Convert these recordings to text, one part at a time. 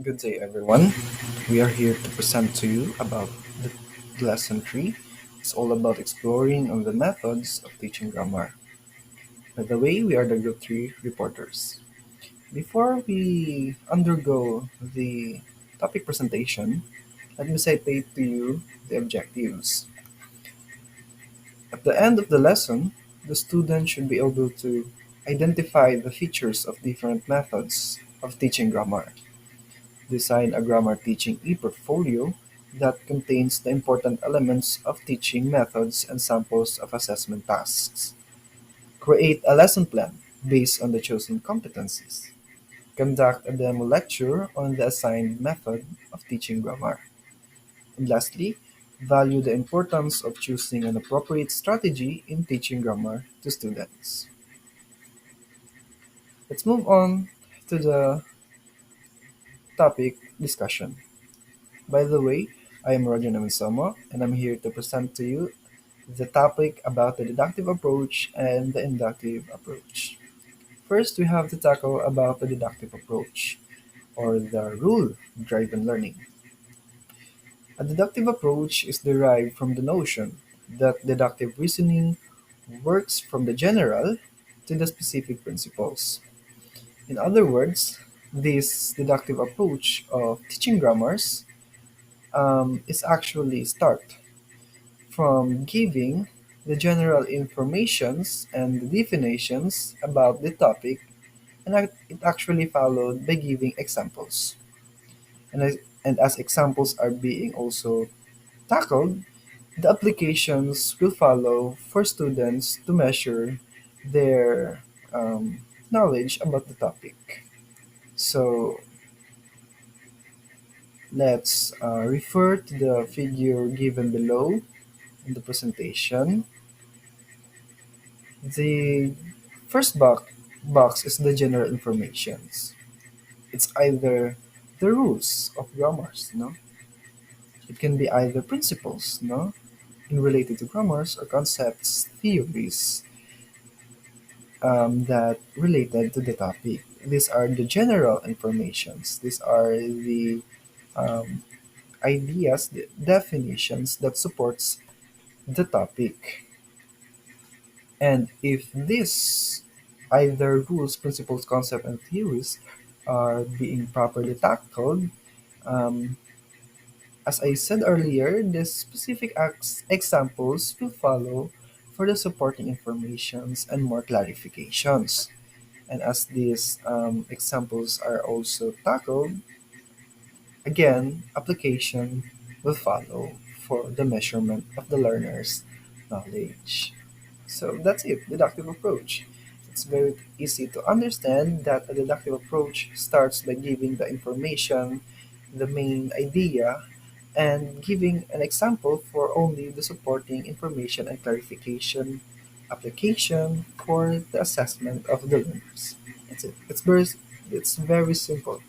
Good day, everyone. We are here to present to you about the lesson 3. It's all about exploring on the methods of teaching grammar. By the way, we are the Group 3 reporters. Before we undergo the topic presentation, let me say to you the objectives. At the end of the lesson, the student should be able to identify the features of different methods of teaching grammar. Design a grammar teaching e-portfolio that contains the important elements of teaching methods and samples of assessment tasks. Create a lesson plan based on the chosen competencies. Conduct a demo lecture on the assigned method of teaching grammar. And lastly, value the importance of choosing an appropriate strategy in teaching grammar to students. Let's move on to the topic discussion. By the way, I am Roger Namisomo, and I'm here to present to you the topic about the deductive approach and the inductive approach. First, we have to tackle about the deductive approach, or the rule-driven learning. A deductive approach is derived from the notion that deductive reasoning works from the general to the specific principles. In other words, this deductive approach of teaching grammars is actually start from giving the general informations and the definitions about the topic, and it actually followed by giving examples. And as examples are being also tackled, the applications will follow for students to measure their knowledge about the topic. So let's refer to the figure given below in the presentation. The first box is the general informations. It's either the rules of grammars, no? It can be either principles, no? In related to grammars or concepts, theories that related to the topic. These are the general informations. These are the um, ideas, the definitions that supports the topic. And if these either rules, principles, concepts, and theories are being properly tackled, um, as I said earlier, the specific examples will follow for the supporting informations and more clarifications. And as these examples are also tackled, again, application will follow for the measurement of the learner's knowledge. So that's it, deductive approach. It's very easy to understand that a deductive approach starts by giving the information, the main idea, and giving an example for only the supporting information and clarification application for the assessment of the learners. That's it. It's very simple.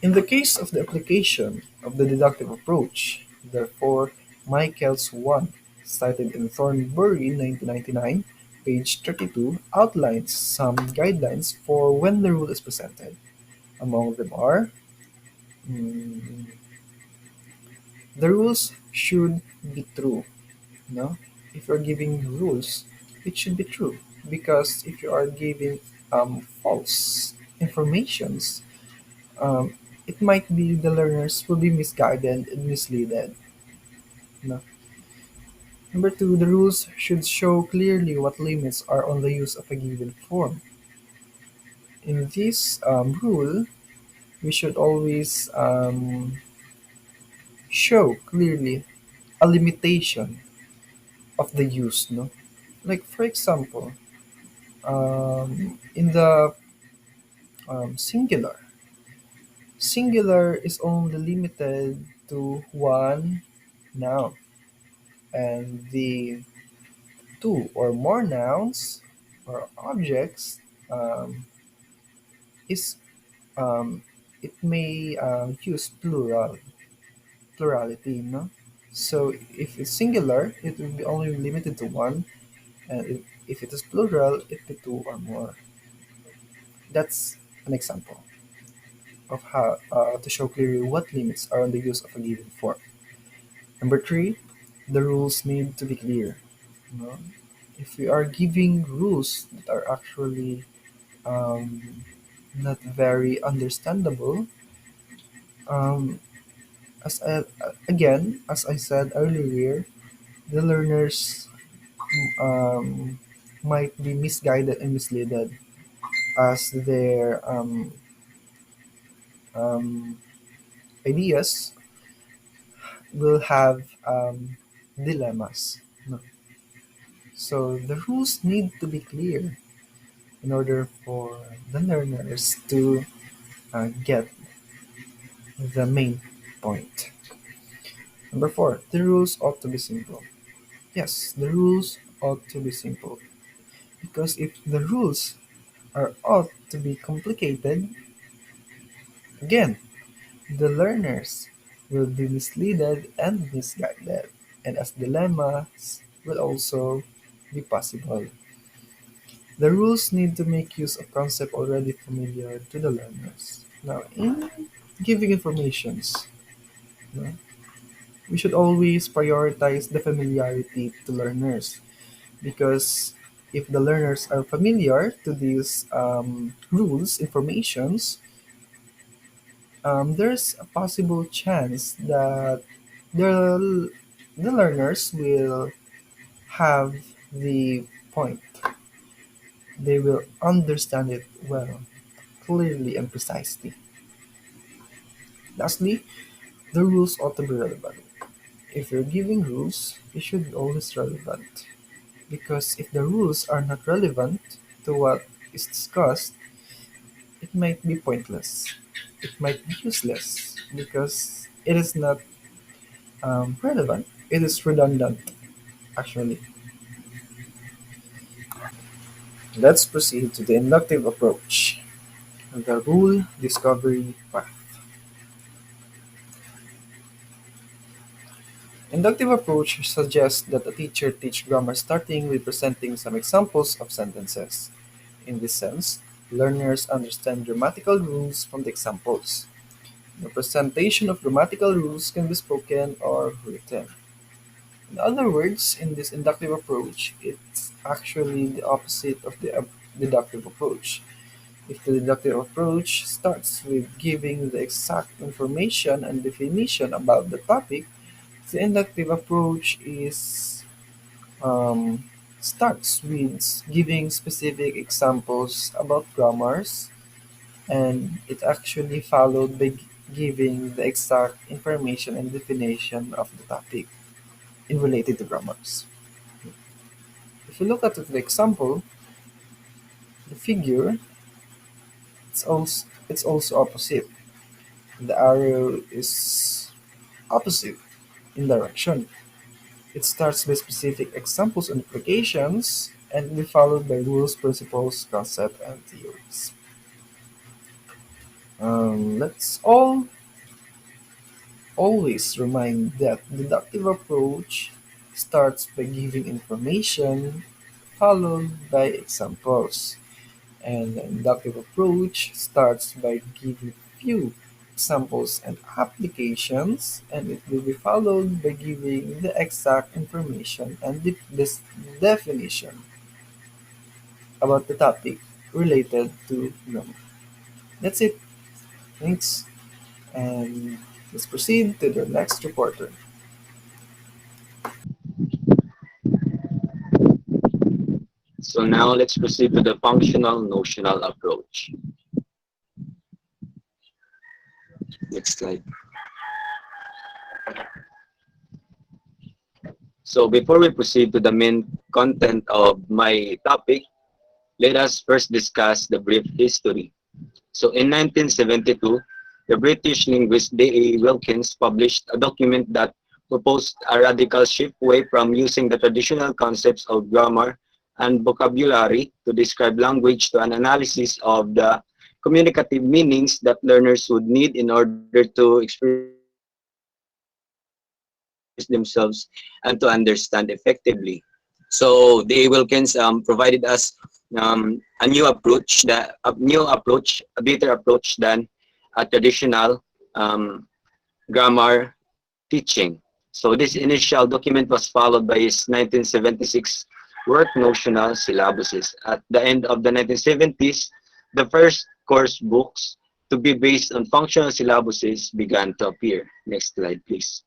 In the case of the application of the deductive approach, therefore, Michaels 1, cited in Thornbury 1999, page 32, outlines some guidelines for when the rule is presented. Among them are mm, the rules should be true. No? If you're giving rules, it should be true. Because if you are giving false informations, um, it might be the learners will be misguided and misled. No. Number two, the rules should show clearly what limits are on the use of a given form. In this rule, we should always show clearly a limitation of the use. No, like for example, in the singular, singular is only limited to one noun, and the two or more nouns or objects um, is it may use plurality, no? So if it's singular, it will be only limited to one, and if it is plural, it will be two or more. That's an example. of how to show clearly what limits are on the use of a given form. Number three, the rules need to be clear. You know? If we are giving rules that are actually um, not very understandable, um, as I said earlier, the learners um, might be misguided and misled as their um, ideas will have dilemmas. No. So the rules need to be clear in order for the learners to get the main point. Number four, the rules ought to be simple. Yes, the rules ought to be simple because if the rules are ought to be complicated, again, the learners will be misled and misguided, and as dilemmas will also be possible. The rules need to make use of concepts already familiar to the learners. Now, in giving informations, no, we should always prioritize the familiarity to learners because if the learners are familiar to these rules, informations, there's a possible chance that the, the learners will have the point. They will understand it well, clearly, and precisely. Lastly, the rules ought to be relevant. If you're giving rules, it should be always relevant. Because if the rules are not relevant to what is discussed, it might be pointless. It might be useless because it is not relevant. It is redundant, actually. Let's proceed to the inductive approach, the rule discovery path. Inductive approach suggests that a teacher teach grammar starting with presenting some examples of sentences. In this sense, learners understand grammatical rules from the examples. The presentation of grammatical rules can be spoken or written. In other words, in this inductive approach, it's actually the opposite of the deductive approach. If the deductive approach starts with giving the exact information and definition about the topic, the inductive approach is starts with giving specific examples about grammars, and it actually followed by giving the exact information and definition of the topic in related to grammars. If you look at the example, the figure, it's also opposite. The arrow is opposite in direction. It starts with specific examples and applications and will be followed by rules, principles, concepts, and theories. Let's all always remind that deductive approach starts by giving information followed by examples, and the inductive approach starts by giving few examples and applications, and it will be followed by giving the exact information and this definition about the topic related to grammar. That's it. Thanks. And let's proceed to the next reporter. So now let's proceed to the functional notional approach. Next slide. So before we proceed to the main content of my topic, let us first discuss the brief history. So in 1972, the British linguist D.A. Wilkins published a document that proposed a radical shift away from using the traditional concepts of grammar and vocabulary to describe language to an analysis of the communicative meanings that learners would need in order to express themselves and to understand effectively. So D.A. Wilkins provided us a new approach, a better approach than a traditional um, grammar teaching. So this initial document was followed by his 1976 work notional syllabuses. At the end of the 1970s, the first course books to be based on functional syllabuses began to appear. Next slide, please.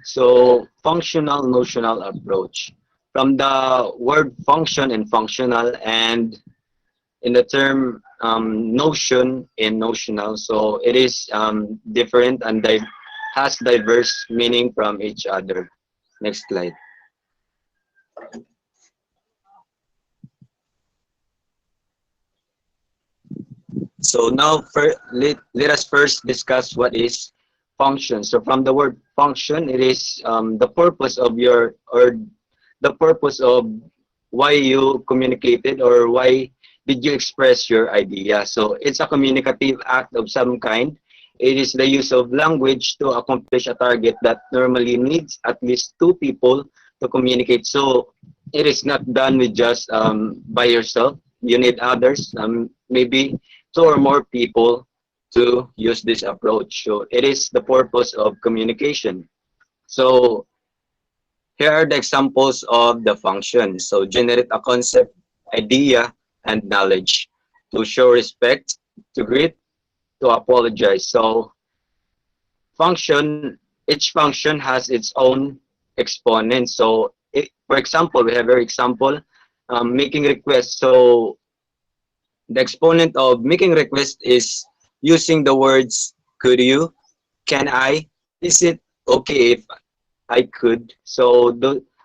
So functional notional approach. From the word function and functional and in the term notion in notional, so it is different and has diverse meaning from each other. Next slide. So now let us first discuss what is function. So from the word function, it is the purpose of your or the purpose of why you communicated or why did you express your idea. So it's a communicative act of some kind. It is the use of language to accomplish a target that normally needs at least two people to communicate. So it is not done with just by yourself. You need others, maybe two or more people to use this approach. So it is the purpose of communication. So here are the examples of the function. So generate a concept, idea, and knowledge. To show respect, to greet, to apologize. So each function has its own exponent. So for example, we have our example, making requests. So the exponent of making request is using the words could you, can I, is it okay if I could. So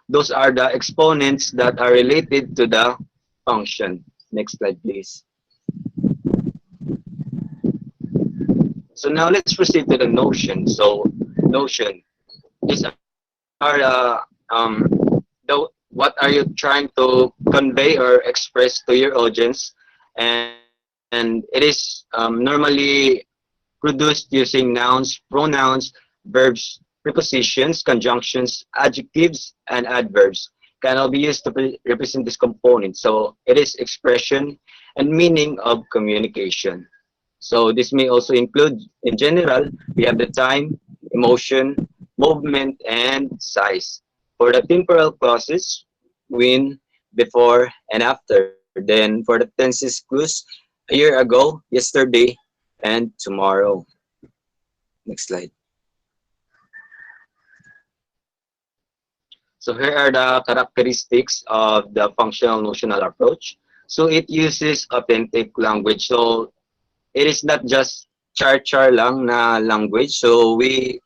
those are the exponents that are related to the function. Next slide, please. So now let's proceed to the notion. So notion, these are what are you trying to convey or express to your audience, and it is normally produced using nouns, pronouns, verbs, prepositions, conjunctions, adjectives, and adverbs can all be used to represent this component. So it is expression and meaning of communication. So this may also include, in general, we have the time, emotion, movement, and size. For the temporal clauses, when, before, and after. Then for the tenses clues, a year ago, yesterday, and tomorrow. Next slide. So here are the characteristics of the functional notional approach. So it uses authentic language. So it is not just char-char lang na language. So we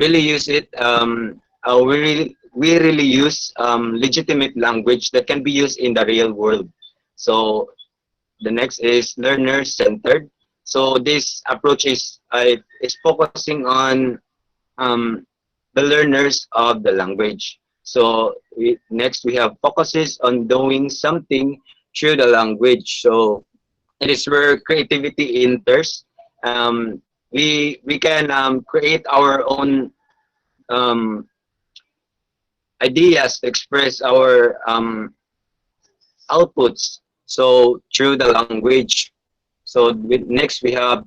really use it. We really use legitimate language that can be used in the real world. So the next is learner-centered. So this approach is focusing on um, the learners of the language. So next we have focuses on doing something through the language. So it is where creativity enters. We can create our own um, ideas to express our outputs. So through the language. So next we have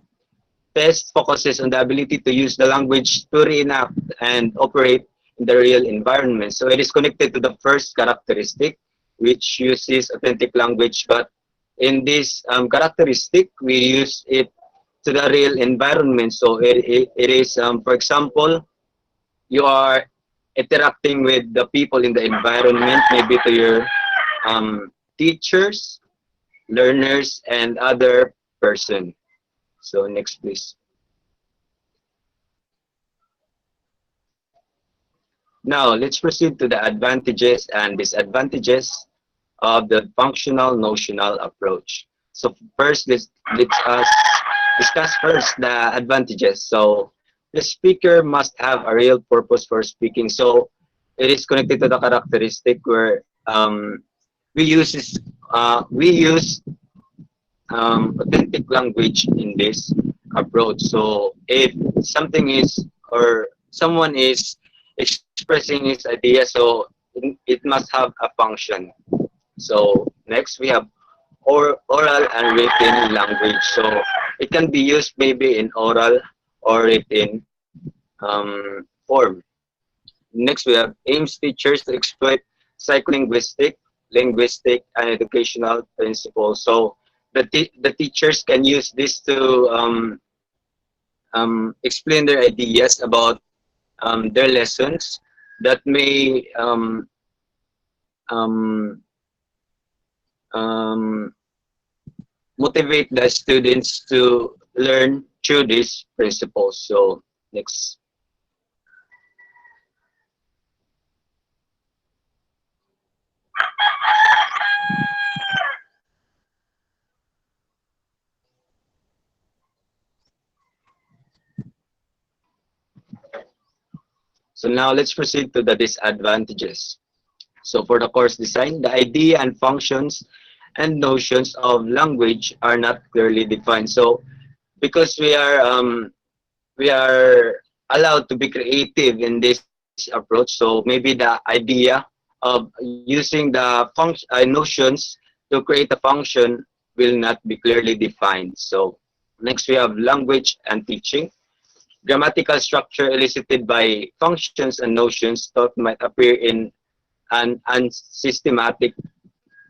test focuses on the ability to use the language to reenact and operate in the real environment. So it is connected to the first characteristic, which uses authentic language. But in this characteristic, we use it to the real environment. So it is, for example, you are interacting with the people in the environment, maybe to your teachers, learners, and other person. So next, please. Now, let's proceed to the advantages and disadvantages of the functional notional approach. So first, let's discuss first the advantages. So the speaker must have a real purpose for speaking. So it is connected to the characteristic where we use authentic language in this approach. So if something is or someone is expressing his idea, so it must have a function. So next we have oral and written language. So it can be used maybe in oral or written form. Next we have aims teachers to exploit psycholinguistic, linguistic, and educational principles. So the teachers can use this to explain their ideas about their lessons that may um, um, motivate the students to learn through these principles. So next. So now let's proceed to the disadvantages. So for the course design, the idea and functions and notions of language are not clearly defined. So because we are allowed to be creative in this approach, so maybe the idea of using the notions to create a function will not be clearly defined. So next we have language and teaching. Grammatical structure elicited by functions and notions thought might appear in an unsystematical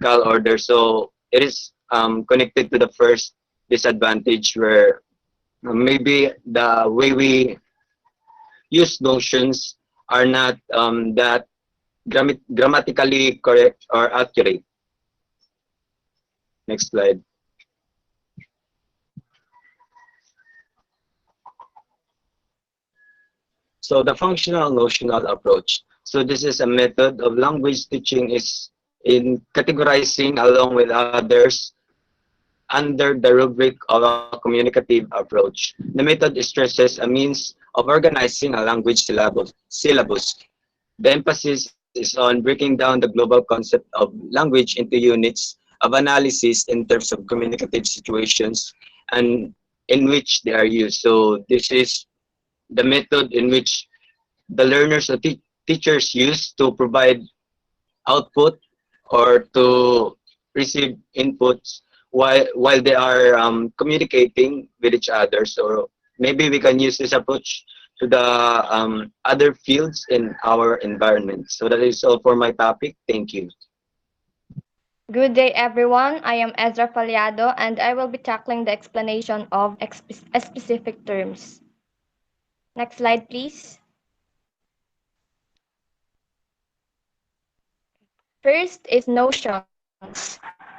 order. So it is connected to the first disadvantage where maybe the way we use notions are not that grammatically correct or accurate. Next slide. So the functional notional approach. So this is a method of language teaching is in categorizing along with others under the rubric of a communicative approach. The method stresses a means of organizing a language syllabus. The emphasis is on breaking down the global concept of language into units of analysis in terms of communicative situations and in which they are used. So this is the method in which the learners or teachers use to provide output or to receive inputs while they are communicating with each other. So maybe we can use this approach to the other fields in our environment. So that is all for my topic. Thank you. Good day, everyone. I am Ezra Faliado, and I will be tackling the explanation of specific terms. Next slide, please. First is notions.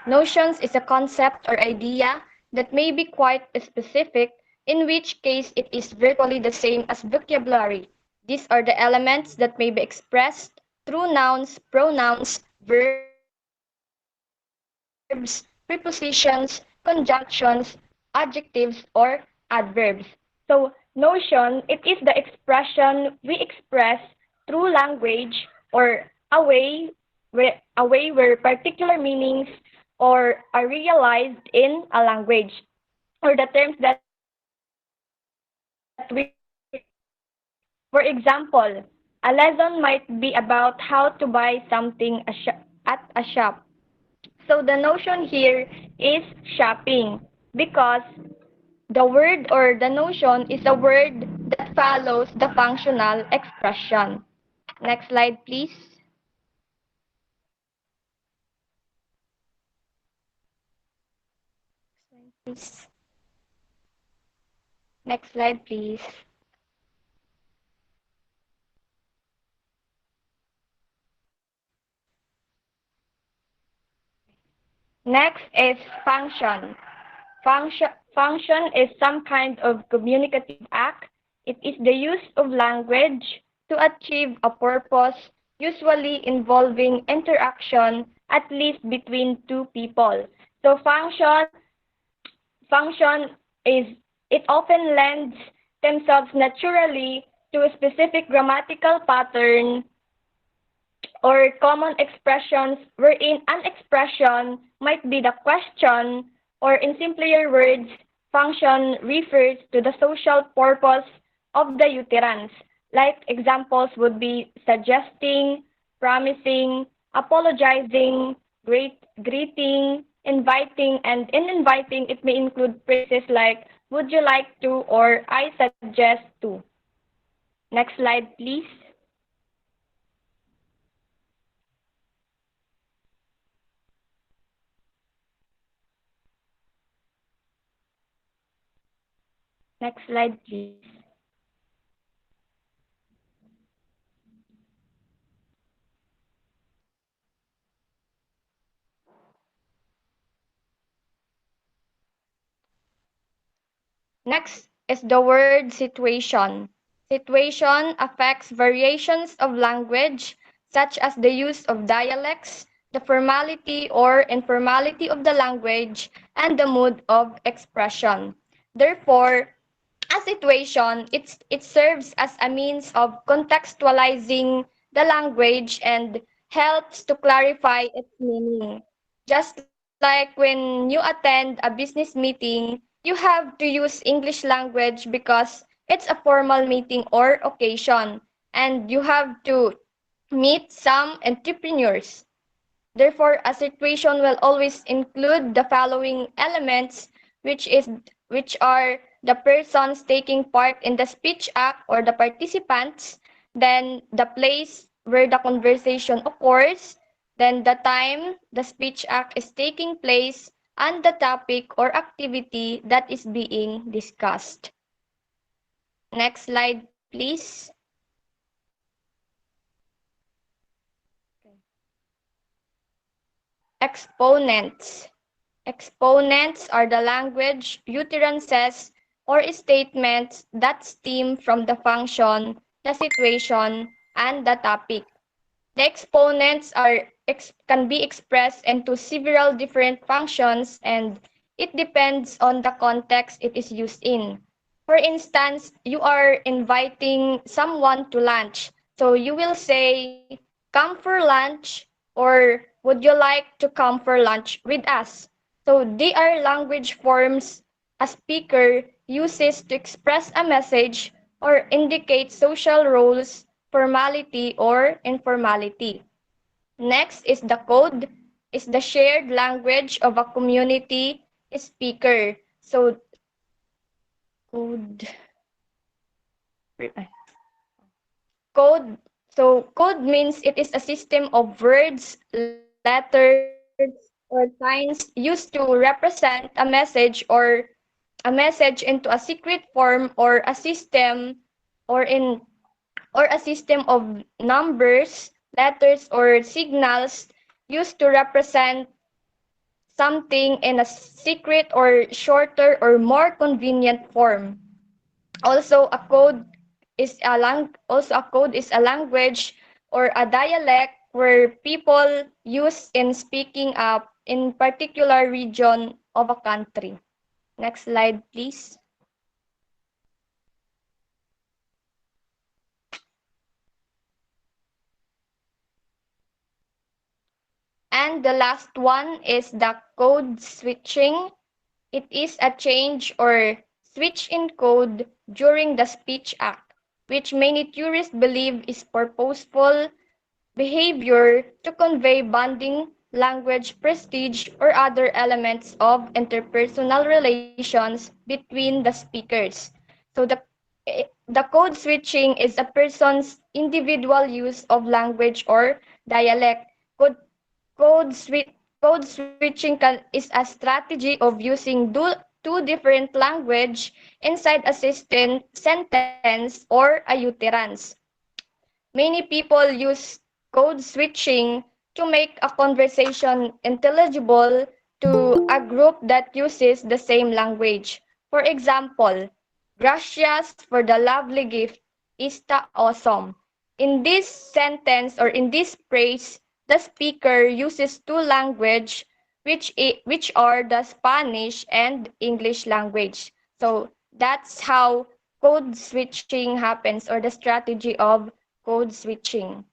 Notions is a concept or idea that may be quite specific, in which case it is virtually the same as vocabulary. These are the elements that may be expressed through nouns, pronouns, verbs, prepositions, conjunctions, adjectives, or adverbs. So, notion, it is the expression we express through language or a way where particular meanings or are realized in a language, or the terms that we, for example, a lesson might be about how to buy something at a shop. So the notion here is shopping, because the word or the notion is a word that follows the functional expression. Next slide, please. Please. Next slide, please. Next is function. Function is some kind of communicative act. It is the use of language to achieve a purpose, usually involving interaction at least between two people. So function is, it often lends themselves naturally to a specific grammatical pattern or common expressions wherein an expression might be the question, or in simpler words, function refers to the social purpose of the utterance. Like examples would be suggesting, promising, apologizing, greeting, inviting, and in inviting it may include phrases like would you like to or I suggest to. Next slide, please. Next slide, please. Next is the word situation. Situation affects variations of language, such as the use of dialects, the formality or informality of the language, and the mood of expression. Therefore, a situation, it serves as a means of contextualizing the language and helps to clarify its meaning. Just like when you attend a business meeting, you have to use English language because it's a formal meeting or occasion, and you have to meet some entrepreneurs. Therefore, a situation will always include the following elements, which is which are the persons taking part in the speech act or the participants, then the place where the conversation occurs, then the time the speech act is taking place, and the topic or activity that is being discussed. Next slide, please. Exponents. Exponents are the language utterances or statements that stem from the function, the situation, and the topic. The exponents can be expressed into several different functions and it depends on the context it is used in. For instance, you are inviting someone to lunch. So you will say, come for lunch or would you like to come for lunch with us? So they are language forms a speaker uses to express a message or indicate social roles, formality, or informality. Next is the code, is the shared language of a community speaker. So code, code. So code means it is a system of words, letters, or signs used to represent a message into a secret form or a system or in or a system of numbers, letters, or signals used to represent something in a secret or shorter or more convenient form. Also, a code is a language or a dialect where people use in speaking up in particular region of a country. Next slide, please. And the last one is the code switching. It is a change or switch in code during the speech act, which many tourists believe is purposeful behavior to convey bonding, language, prestige, or other elements of interpersonal relations between the speakers. So the code switching is a person's individual use of language or dialect. Code Code, swi- code switching is a strategy of using two different language inside a sentence or a utterance. Many people use code switching to make a conversation intelligible to a group that uses the same language. For example, gracias for the lovely gift. Está awesome. In this sentence or in this phrase, the speaker uses two languages which are the Spanish and English language. So that's how code switching happens or the strategy of code switching.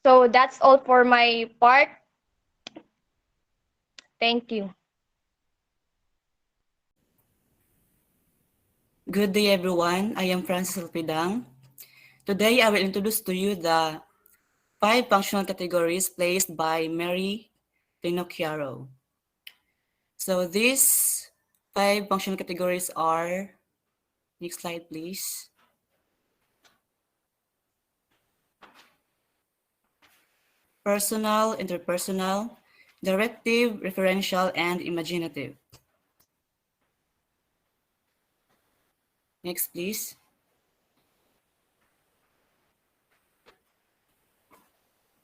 So that's all for my part. Thank you. Good day, everyone. I am Francis Elpidang. Today, I will introduce to you the 5 functional categories placed by Mary Pinocchiaro. So these 5 functional categories are, next slide, please. Personal, interpersonal, directive, referential, and imaginative. Next, please.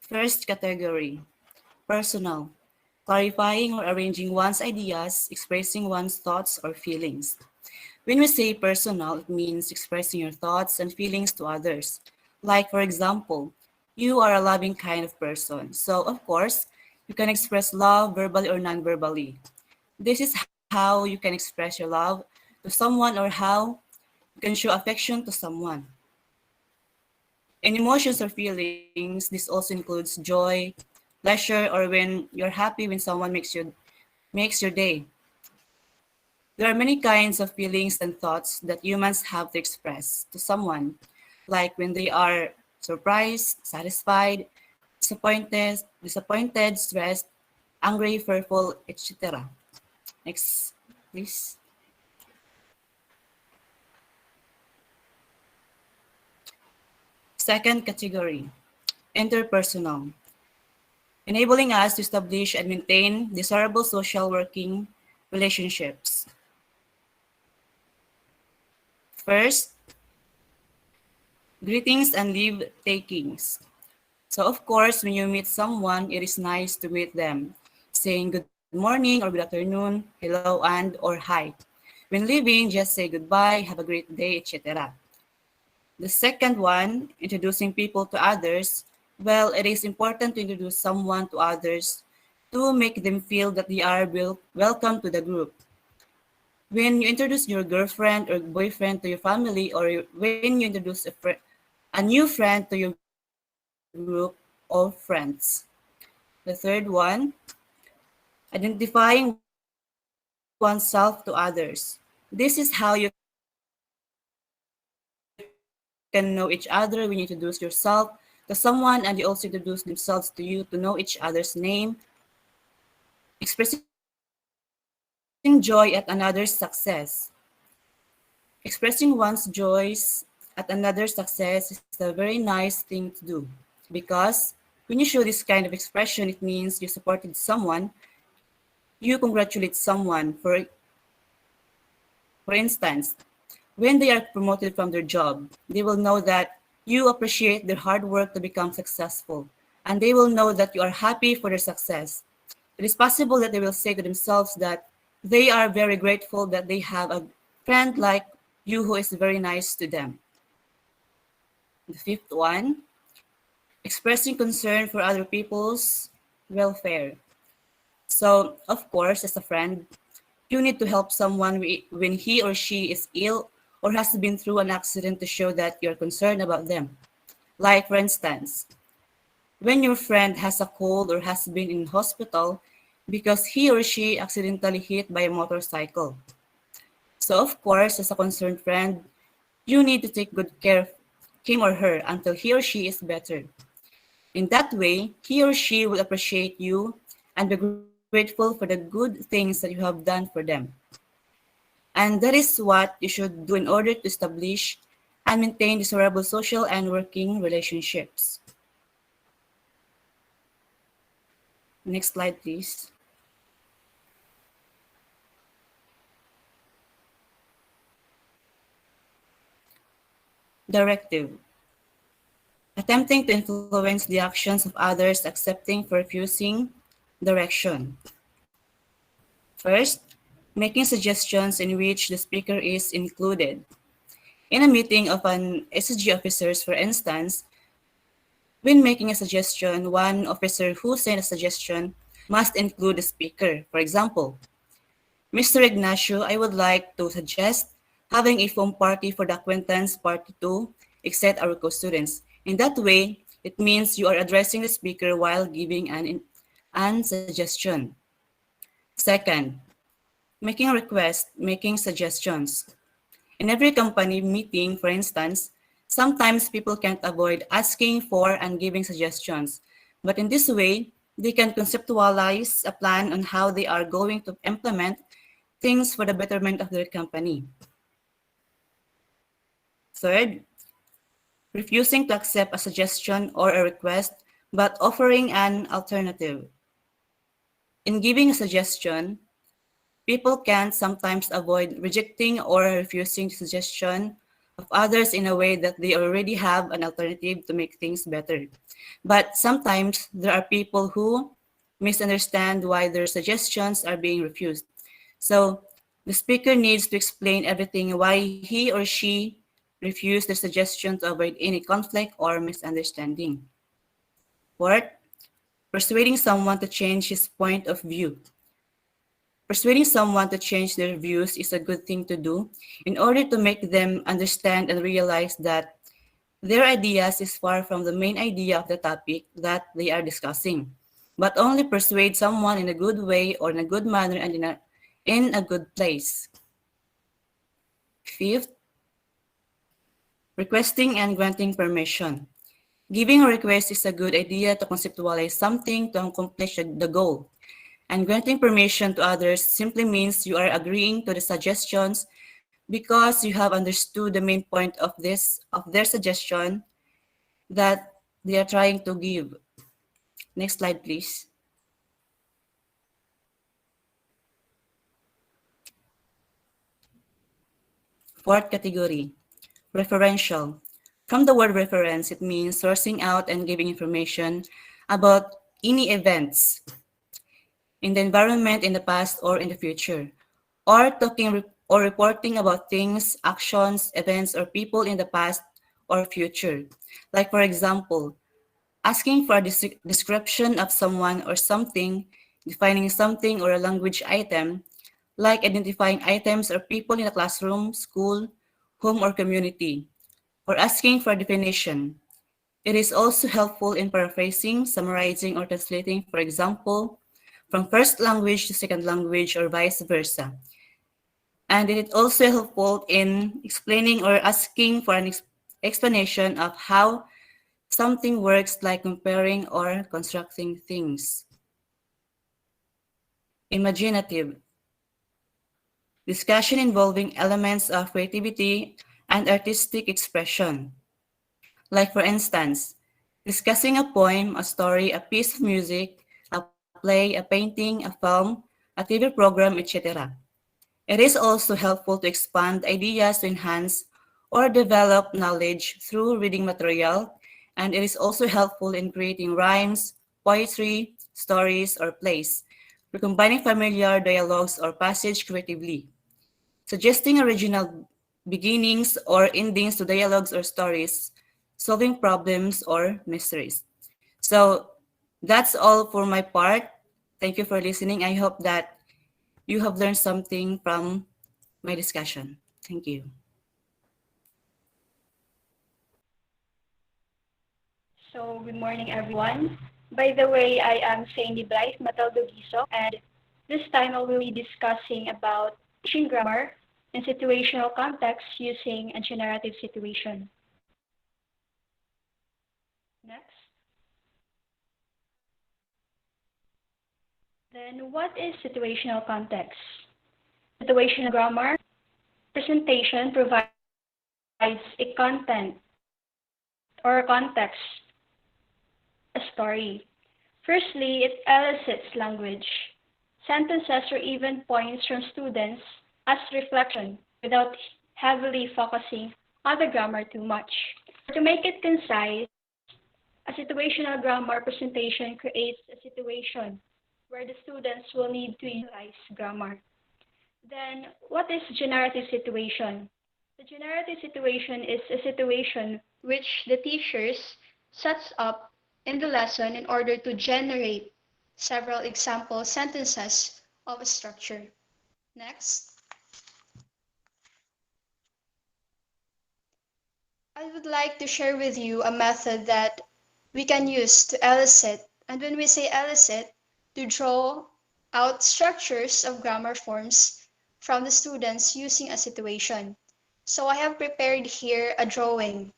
First category, personal, clarifying or arranging one's ideas, expressing one's thoughts or feelings. When we say personal, it means expressing your thoughts and feelings to others. Like, for example, you are a loving kind of person. So, of course, you can express love verbally or non verbally. This is how you can express your love to someone or how you can show affection to someone. In emotions or feelings, this also includes joy, pleasure, or when you're happy when someone makes your day. There are many kinds of feelings and thoughts that humans have to express to someone, like when they are surprised, satisfied, disappointed, stressed, angry, fearful, etc. Next, please. Second category, interpersonal, enabling us to establish and maintain desirable social working relationships. First, greetings and leave takings. So of course, when you meet someone, it is nice to greet them, saying good morning or good afternoon, hello and or hi. When leaving, just say goodbye, have a great day, etc. The second one, introducing people to others. Well, it is important to introduce someone to others to make them feel that they are welcome to the group. When you introduce your girlfriend or boyfriend to your family, or when you introduce a new friend to your group of friends. The third one, identifying oneself to others. This is how you can know each other when you introduce yourself to someone and you also introduce themselves to you to know each other's name, expressing joy at another's success. Expressing one's joys at another's success is a very nice thing to do because when you show this kind of expression, it means you supported someone, you congratulate someone. For instance, when they are promoted from their job, they will know that you appreciate their hard work to become successful, and they will know that you are happy for their success. It is possible that they will say to themselves that they are very grateful that they have a friend like you who is very nice to them. The fifth one, expressing concern for other people's welfare. So, of course, as a friend, you need to help someone when he or she is ill or has been through an accident to show that you're concerned about them. Like, for instance, when your friend has a cold or has been in hospital because he or she accidentally hit by a motorcycle. So, of course, as a concerned friend, you need to take good care of him or her until he or she is better. In that way, he or she will appreciate you and be grateful for the good things that you have done for them. And that is what you should do in order to establish and maintain desirable social and working relationships. Next slide, please. Directive. Attempting to influence the actions of others, accepting for refusing direction. First, making suggestions in which the speaker is included. In a meeting of an SG officers, for instance, when making a suggestion, one officer who sent a suggestion must include the speaker. For example, Mr. Ignacio, I would like to suggest having a foam party for the acquaintance party to excite our co-students. In that way, it means you are addressing the speaker while giving an suggestion. Second, making a request, making suggestions. In every company meeting, for instance, sometimes people can't avoid asking for and giving suggestions. But in this way, they can conceptualize a plan on how they are going to implement things for the betterment of their company. Third, refusing to accept a suggestion or a request, but offering an alternative. In giving a suggestion, people can sometimes avoid rejecting or refusing the suggestion of others in a way that they already have an alternative to make things better. But sometimes there are people who misunderstand why their suggestions are being refused. So the speaker needs to explain everything why he or she refused the suggestion to avoid any conflict or misunderstanding. Fourth, persuading someone to change his point of view. Persuading someone to change their views is a good thing to do in order to make them understand and realize that their ideas is far from the main idea of the topic that they are discussing, but only persuade someone in a good way or in a good manner and in a good place. Fifth, requesting and granting permission. Giving a request is a good idea to conceptualize something to accomplish the goal. And granting permission to others simply means you are agreeing to the suggestions because you have understood the main point of their suggestion that they are trying to give. Next slide, please. Fourth category, referential. From the word reference, it means sourcing out and giving information about any events in the environment in the past or in the future, or talking or reporting about things, actions, events, or people in the past or future. Like, for example, asking for a description of someone or something, defining something or a language item, like identifying items or people in a classroom, school, home, or community, or asking for a definition. It is also helpful in paraphrasing, summarizing, or translating, for example, from first language to second language or vice versa. And it is also helpful in explaining or asking for an explanation of how something works, like comparing or constructing things. Imaginative. Discussion involving elements of creativity and artistic expression. Like, for instance, discussing a poem, a story, a piece of music, a play, a painting, a film, a TV program, etc. It is also helpful to expand ideas to enhance or develop knowledge through reading material, and it is also helpful in creating rhymes, poetry, stories, or plays, for combining familiar dialogues or passage creatively, suggesting original beginnings or endings to dialogues or stories, solving problems or mysteries. So that's all for my part. Thank you for listening. I hope that you have learned something from my discussion. Thank you. So, good morning, everyone. By the way, I am Sandy Blythe Mataldogiso, and this time I will be discussing about teaching grammar in situational context using a generative situation. Next. Then, what is situational context? Situational grammar presentation provides a content or a context, a story. Firstly, it elicits language, sentences, or even points from students as reflection without heavily focusing on the grammar too much. To make it concise, a situational grammar presentation creates a situation where the students will need to utilize grammar. Then, what is generative situation? The generative situation is a situation which the teachers sets up in the lesson in order to generate several example sentences of a structure. Next, I would like to share with you a method that we can use to elicit, and when we say elicit, to draw out structures of grammar forms from the students using a situation. So I have prepared here a drawing.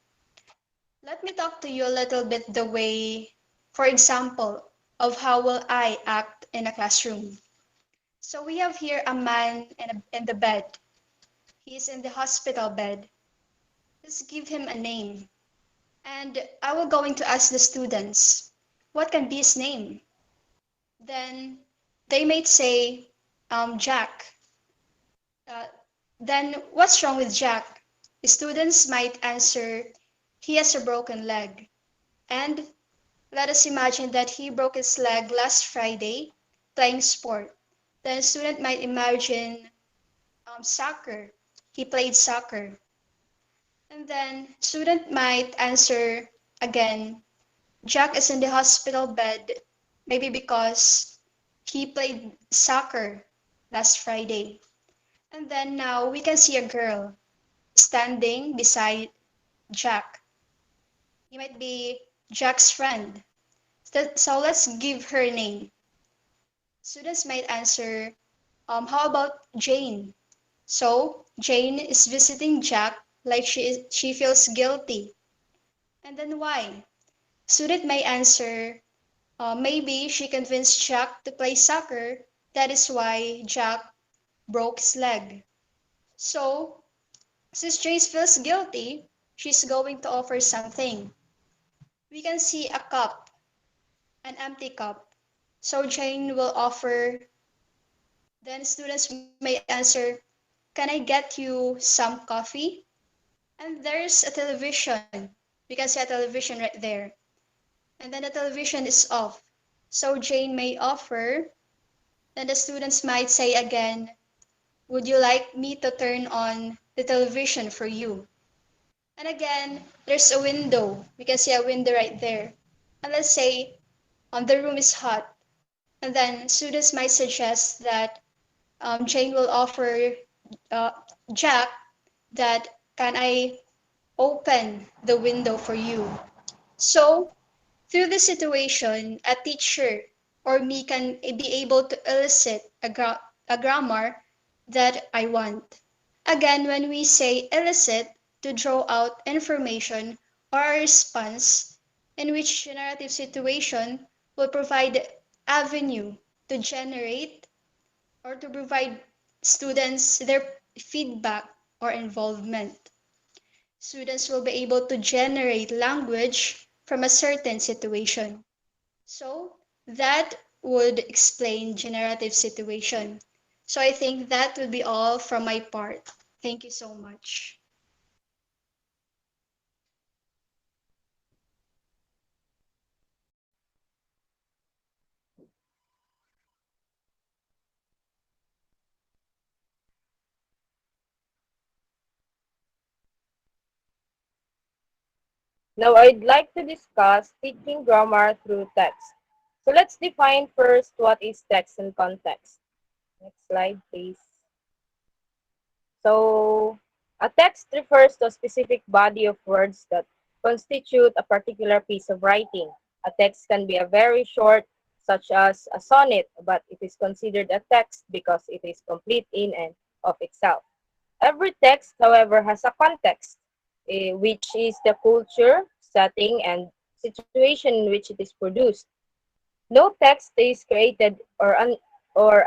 Let me talk to you a little bit the way, for example, of how will I act in a classroom. So we have here a man in the bed. He is in the hospital bed. Let's give him a name. And I will going to ask the students, what can be his name? Then they may say, Jack. Uh, then what's wrong with Jack? The students might answer, he has a broken leg. And let us imagine that he broke his leg last Friday playing sport. Then a student might imagine soccer. He played soccer. And then student might answer again, Jack is in the hospital bed, maybe because he played soccer last Friday. And then now we can see a girl standing beside Jack. He might be Jack's friend. So let's give her a name. Students might answer, how about Jane? So Jane is visiting Jack like she feels guilty. And then why? Student may answer, maybe she convinced Jack to play soccer. That is why Jack broke his leg. So, since Jane feels guilty, she's going to offer something. We can see a cup, an empty cup. So Jane will offer, then students may answer, can I get you some coffee? And there's a television. We can see a television right there. And then the television is off. So Jane may offer, then the students might say again, would you like me to turn on the television for you? And again, there's a window. We can see a window right there. And let's say the room is hot. And then students might suggest that Jane will offer uh, Jack that can I open the window for you? So through this situation, a teacher or me can be able to elicit a grammar that I want. Again, when we say elicit, to draw out information or a response in which generative situation will provide avenue to generate or to provide students their feedback or involvement. Students will be able to generate language from a certain situation. So that would explain generative situation. So I think that will be all from my part. Thank you so much. Now I'd like to discuss teaching grammar through text. So let's define first what is text and context. Next slide, please. So a text refers to a specific body of words that constitute a particular piece of writing. A text can be a very short, such as a sonnet, but it is considered a text because it is complete in and of itself. Every text, however, has a context, which is the culture, setting, and situation in which it is produced. No text is created or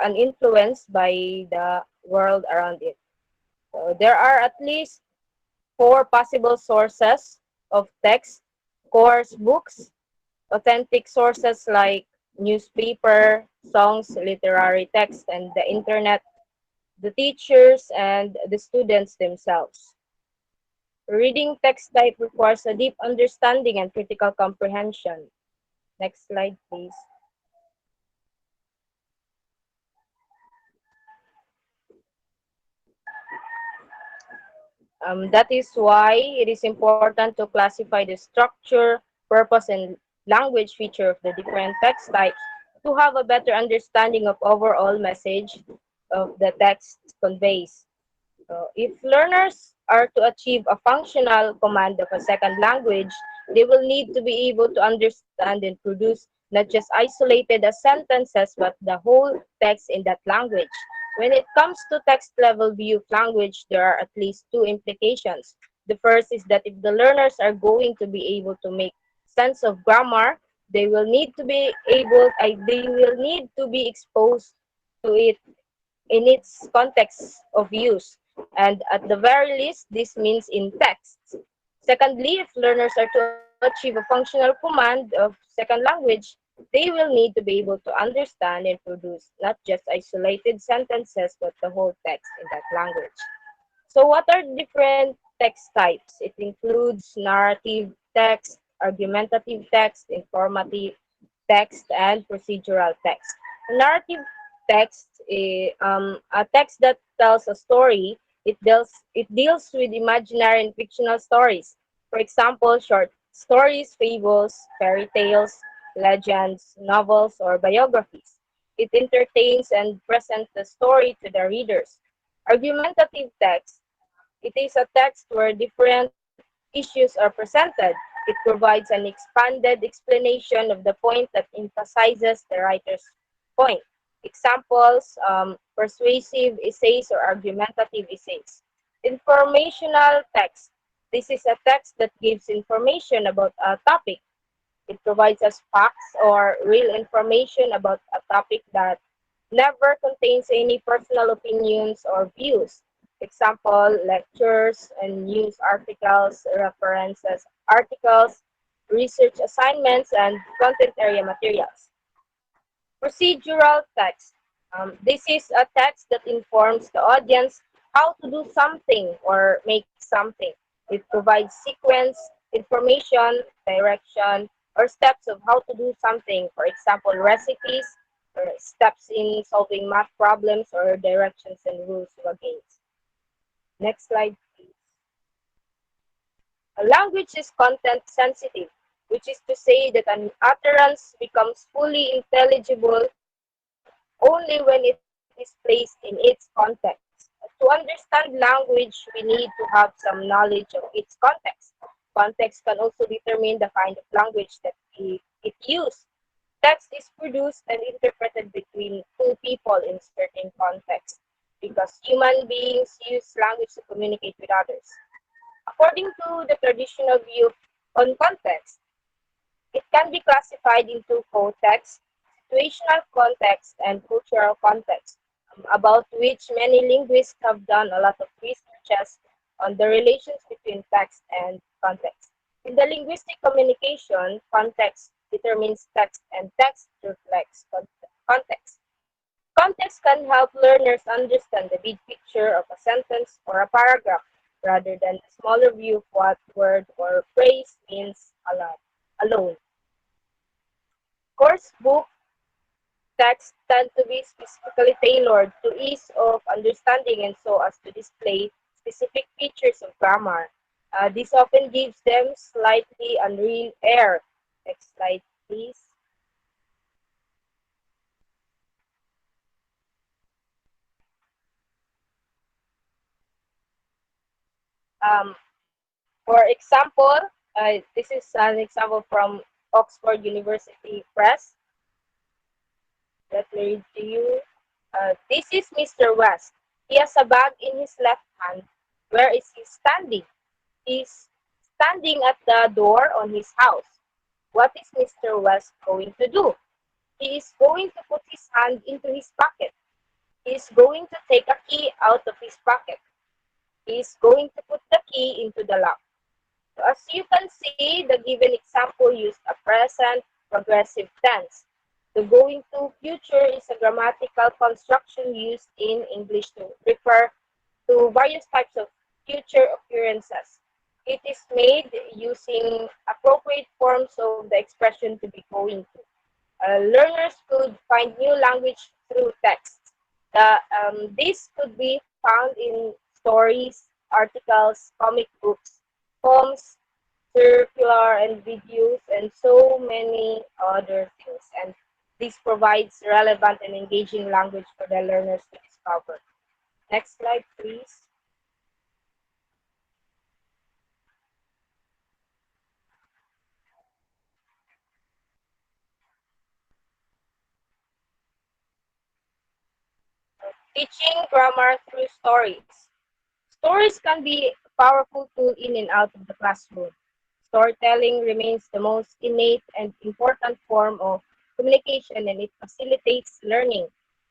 uninfluenced by the world around it. So there are at least four possible sources of text: course books, authentic sources like newspaper, songs, literary text, and the internet, the teachers, and the students themselves. Reading text type requires a deep understanding and critical comprehension. Next slide, please. That is why it is important to classify the structure, purpose, and language feature of the different text types to have a better understanding of overall message of the text conveys. If learners are to achieve a functional command of a second language, they will need to be able to understand and produce not just isolated as sentences, but the whole text in that language. When it comes to text level view of language, there are at least two implications. The first is that if the learners are going to be able to make sense of grammar, they will need to be exposed to it in its context of use, and at the very least, this means in text. Secondly, if learners are to achieve a functional command of second language, they will need to be able to understand and produce not just isolated sentences, but the whole text in that language. So what are different text types? It includes narrative text, argumentative text, informative text, and procedural text. Narrative text is a text that tells a story. It deals with imaginary and fictional stories. For example, short stories, fables, fairy tales, legends, novels, or biographies. It entertains and presents the story to the readers. Argumentative text. It is a text where different issues are presented. It provides an expanded explanation of the point that emphasizes the writer's point. Examples, persuasive essays or argumentative essays. Informational text. This is a text that gives information about a topic. It provides us facts or real information about a topic that never contains any personal opinions or views. Example, lectures and news articles, references, articles, research assignments, and content area materials. Procedural text. This is a text that informs the audience how to do something or make something. It provides sequence, information, direction, or steps of how to do something. For example, recipes, or steps in solving math problems, or directions and rules of a game. Next slide, please. A language is content sensitive, which is to say that an utterance becomes fully intelligible only when it is placed in its context. To understand language, we need to have some knowledge of its context. Context can also determine the kind of language that it uses. Text is produced and interpreted between two people in certain contexts because human beings use language to communicate with others. According to the traditional view on context, it can be classified into context, situational context, and cultural context, about which many linguists have done a lot of researches on the relations between text and context. In the linguistic communication, context determines text and text reflects context. Context can help learners understand the big picture of a sentence or a paragraph rather than the smaller view of what word or phrase means alone. Course book texts tend to be specifically tailored to ease of understanding and so as to display specific features of grammar. This often gives them slightly unreal air. Next slide, please. Um, for example, this is an example from Oxford University Press. Let me read to you. This is Mr. West. He has a bag in his left hand. Where is he standing? He's standing at the door on his house. What is Mr. West going to do? He is going to put his hand into his pocket. He is going to take a key out of his pocket. He is going to put the key into the lock. So as you can see, the given example used a present progressive tense. The going to future is a grammatical construction used in English to refer to various types of future occurrences. It is made using appropriate forms of the expression to be going to. Learners could find new language through text. This could be found in stories, articles, comic books, poems, circular and videos, and so many other things. And this provides relevant and engaging language for the learners to discover. Next slide, please. Teaching grammar through stories. Stories can be a powerful tool in and out of the classroom. Storytelling remains the most innate and important form of communication and it facilitates learning.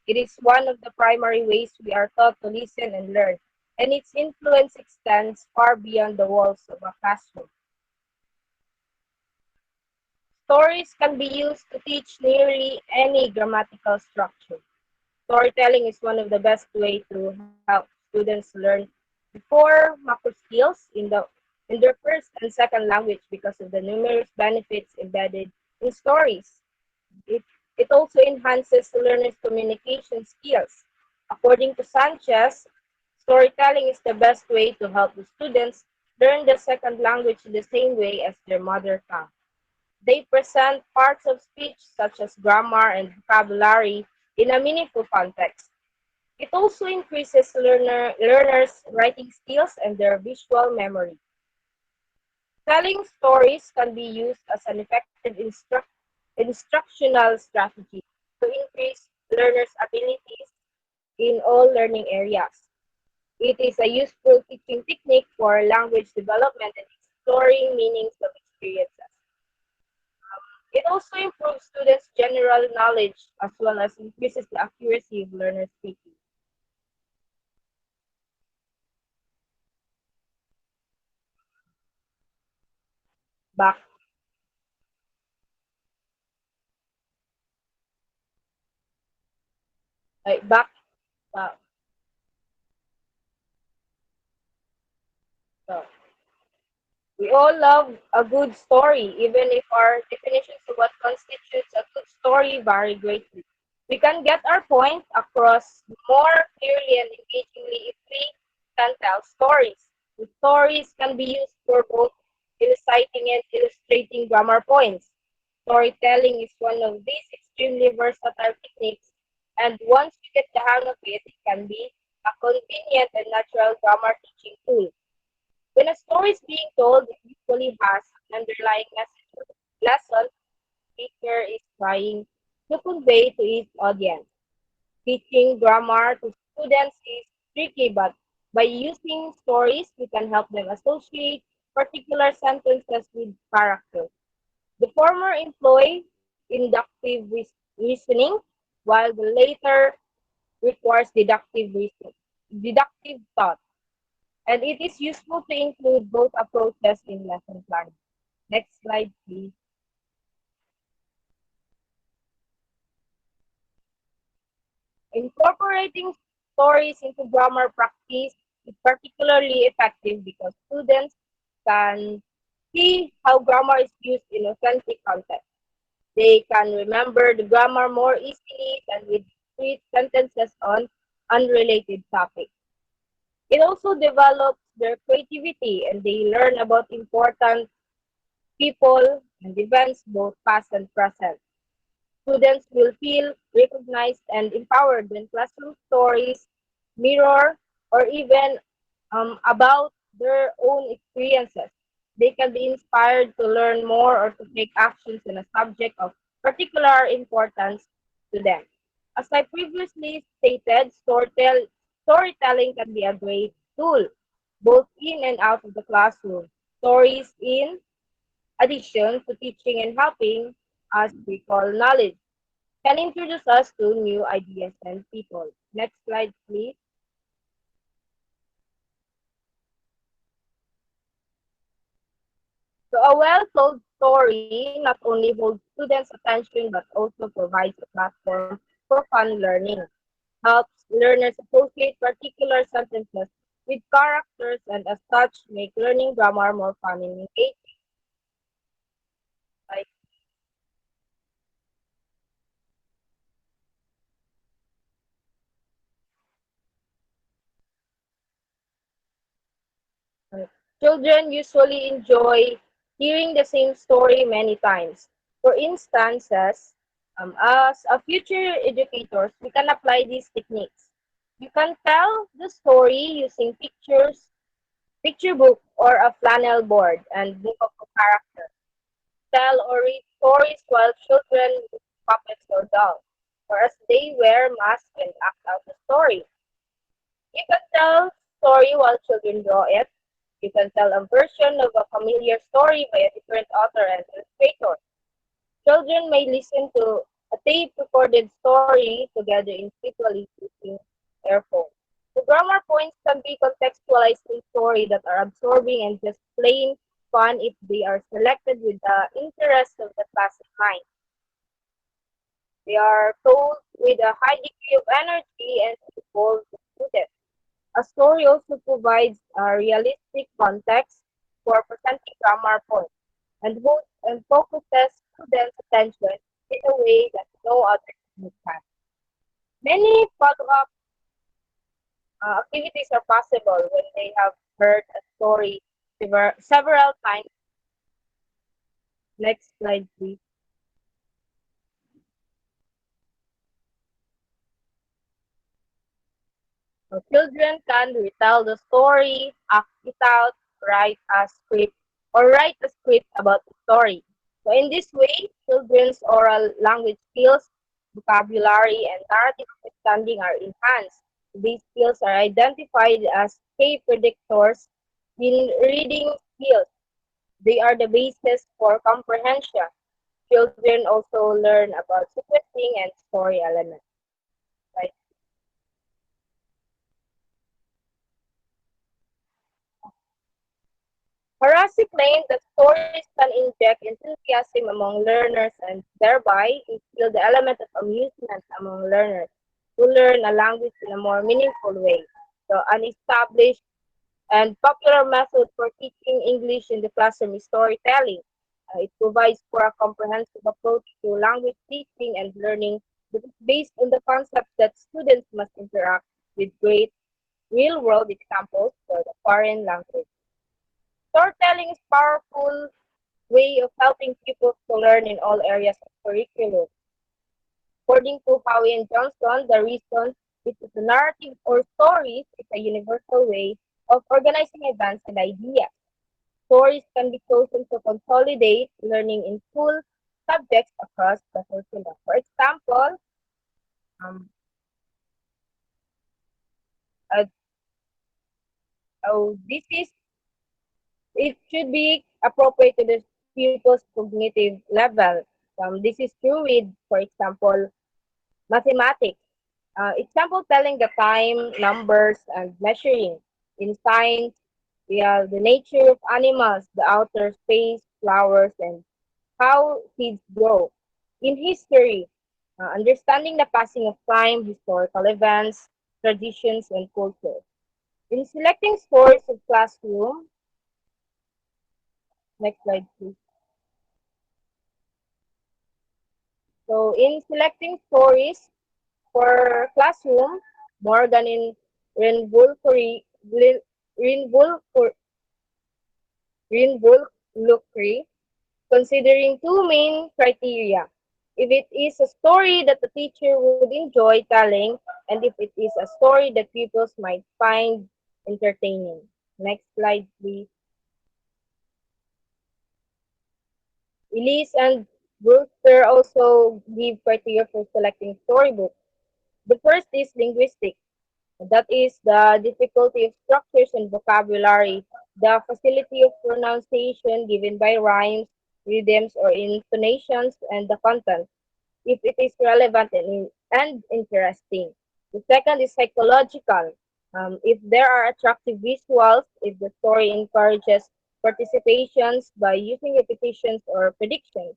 It is one of the primary ways we are taught to listen and learn, and its influence extends far beyond the walls of a classroom. Stories can be used to teach nearly any grammatical structure. Storytelling is one of the best ways to help students learn before macro skills in their first and second language because of the numerous benefits embedded in stories. It, it also enhances the learner's communication skills. According to Sanchez, storytelling is the best way to help the students learn the second language in the same way as their mother tongue. They present parts of speech such as grammar and vocabulary in a meaningful context. It also increases learners' writing skills and their visual memory. Telling stories can be used as an effective instructional strategy to increase learners' abilities in all learning areas. It is a useful teaching technique for language development and exploring meanings of experiences. It also improves students' general knowledge as well as increases the accuracy of learners' speaking. Back, back, uh, uh, we all love a good story, even if our definitions of what constitutes a good story vary greatly. We can get our point across more clearly and engagingly if we can tell stories. The stories can be used for both eliciting and illustrating grammar points. Storytelling is one of these extremely versatile techniques, and once you get the hang of it, it can be a convenient and natural grammar teaching tool. When a story is being told, it usually has an underlying lesson the speaker is trying to convey to its audience. Teaching grammar to students is tricky, but by using stories, we can help them associate particular sentences with characters. The former employ inductive reasoning, while the later requires deductive thought, and it is useful to include both approaches in lesson planning. Next slide, please. Incorporating stories into grammar practice is particularly effective because students can see how grammar is used in authentic context. They can remember the grammar more easily than with discrete sentences on unrelated topics. It also develops their creativity and they learn about important people and events, both past and present. Students will feel recognized and empowered when classroom stories mirror or even about their own experiences. They can be inspired to learn more or to take actions in a subject of particular importance to them. As I previously stated, storytelling can be a great tool, both in and out of the classroom. Stories in addition to teaching and helping us recall knowledge can introduce us to new ideas and people. Next slide, please. So a well-told story not only holds students' attention but also provides a platform for fun learning, helps learners associate particular sentences with characters and as such make learning grammar more fun and engaging. Like, children usually enjoy hearing the same story many times. For instances, as a future educators, we can apply these techniques. You can tell the story using pictures, picture book, or a flannel board and book of a character. Tell or read stories while children use puppets or dolls, or as they wear masks and act out the story. You can tell story while children draw it. You can tell a version of a familiar story by a different author and illustrator. Children may listen to a tape-recorded story together individually using their phone. The grammar points can be contextualized in story that are absorbing and just plain fun if they are selected with the interest of the class in mind. They are told with a high degree of energy and involve the student. A story also provides a realistic context for presenting grammar points and focuses students' attention in a way that no other technique can. Many follow-up activities are possible when they have heard a story several times. Next slide, please. So children can retell the story, act it out, write a script, or write a script about the story. So in this way, children's oral language skills, vocabulary, and narrative understanding are enhanced. These skills are identified as key predictors in reading skills. They are the basis for comprehension. Children also learn about sequencing and story elements. Right? Harasi claimed that stories can inject enthusiasm among learners and thereby instill the element of amusement among learners who learn a language in a more meaningful way. So, an established and popular method for teaching English in the classroom is storytelling. It provides for a comprehensive approach to language teaching and learning that is based on the concept that students must interact with great real-world examples for the foreign language. Storytelling is a powerful way of helping pupils to learn in all areas of curriculum. According to Howie and Johnson, the reason is that the narrative or stories is a universal way of organizing events and ideas. Stories can be chosen to consolidate learning in full subjects across the curriculum. For example, um, uh, this is it should be appropriate to the pupil's cognitive level. This is true with, for example, mathematics. Example telling the time, numbers, and measuring. In science, we have the nature of animals, the outer space, flowers, and how seeds grow. In history, understanding the passing of time, historical events, traditions, and culture. In selecting stories of classroom, next slide please. So in selecting stories for classroom, Morgan in Renvulcuri, Renvulcuri, Renvulcuri, considering two main criteria. If it is a story that the teacher would enjoy telling, and if it is a story that pupils might find entertaining. Next slide, please. Elise and Brewster also give criteria for selecting storybooks. The first is linguistic. That is the difficulty of structures and vocabulary, the facility of pronunciation given by rhymes, rhythms, or intonations, and the content, if it is relevant and interesting. The second is psychological. If there are attractive visuals, if the story encourages participations by using repetitions or predictions,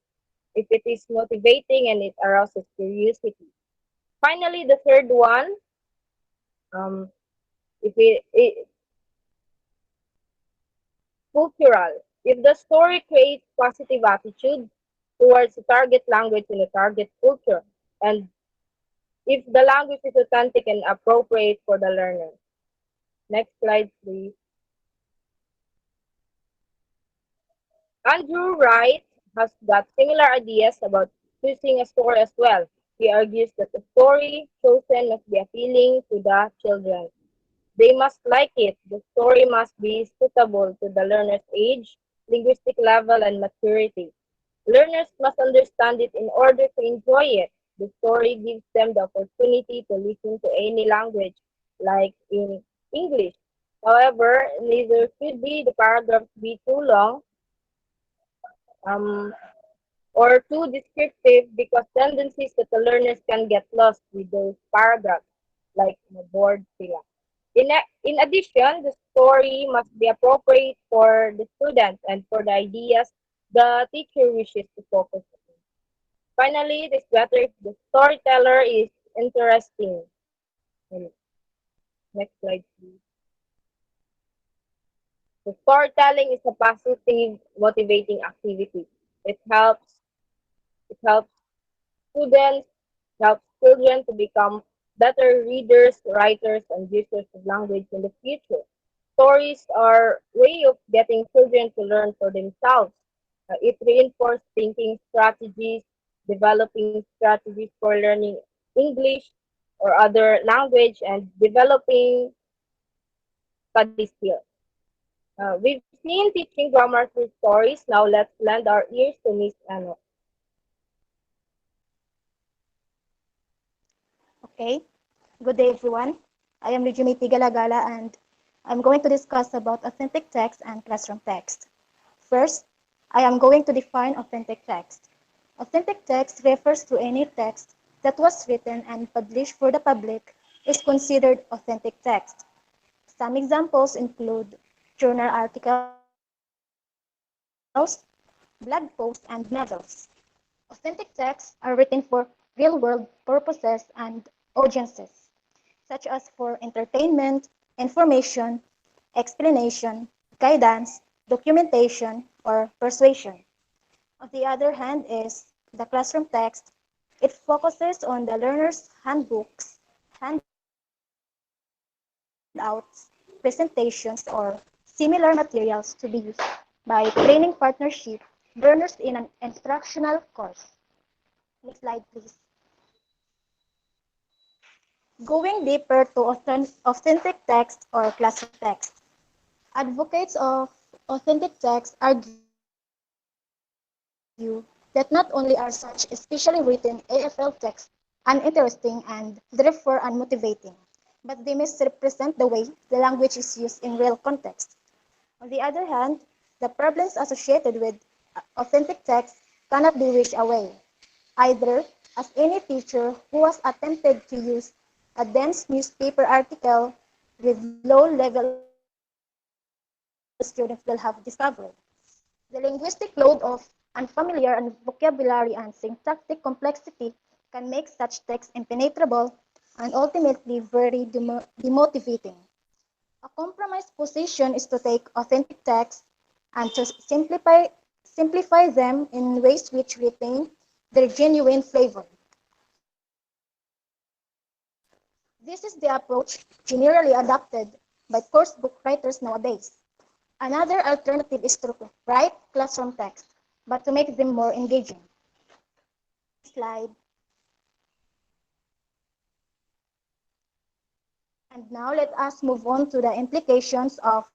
if it is motivating and it arouses curiosity. Finally, the third one, um, if it cultural, if the story creates positive attitude towards the target language and the target culture, and if the language is authentic and appropriate for the learner. Next slide, please. Andrew Wright has got similar ideas about choosing a story as well. He argues that the story chosen must be appealing to the children. They must like it. The story must be suitable to the learner's age, linguistic level, and maturity. Learners must understand it in order to enjoy it. The story gives them the opportunity to listen to any language like in English. However, neither should be the paragraphs be too long um, or too descriptive because tendencies that the learners can get lost with those paragraphs, like board sila. In addition, the story must be appropriate for the student and for the ideas the teacher wishes to focus on. Finally, it is better if the storyteller is interesting. And next slide, please. So storytelling is a positive, motivating activity. It helps it helps students, helps children to become better readers, writers, and users of language in the future. Stories are way of getting children to learn for themselves. It reinforces thinking strategies, developing strategies for learning English or other language, and developing study skills. We've seen teaching grammar through stories. Now let's lend our ears to Miss Anna. Okay, good day everyone. I am Regina Tigalagala and I'm going to discuss about authentic text and classroom text. First, I am going to define authentic text. Authentic text refers to any text that was written and published for the public is considered authentic text. Some examples include journal articles, blog posts, and novels. Authentic texts are written for real-world purposes and audiences, such as for entertainment, information, explanation, guidance, documentation, or persuasion. On the other hand is the classroom text. It focuses on the learner's handbooks, handouts, presentations, or similar materials to be used by training partnership learners in an instructional course. Next slide, please. Going deeper to authentic text or classroom text. Advocates of authentic text argue that not only are such especially written AFL texts uninteresting and therefore unmotivating, but they misrepresent the way the language is used in real context. On the other hand, the problems associated with authentic text cannot be wished away, either as any teacher who has attempted to use a dense newspaper article with low level of students will have discovered. The linguistic load of unfamiliar and vocabulary and syntactic complexity can make such text impenetrable and ultimately very demotivating. A compromise position is to take authentic texts and to simplify them in ways which retain their genuine flavor. This is the approach generally adopted by coursebook writers nowadays. Another alternative is to write classroom text, but to make them more engaging. Next slide. And now let us move on to the implications of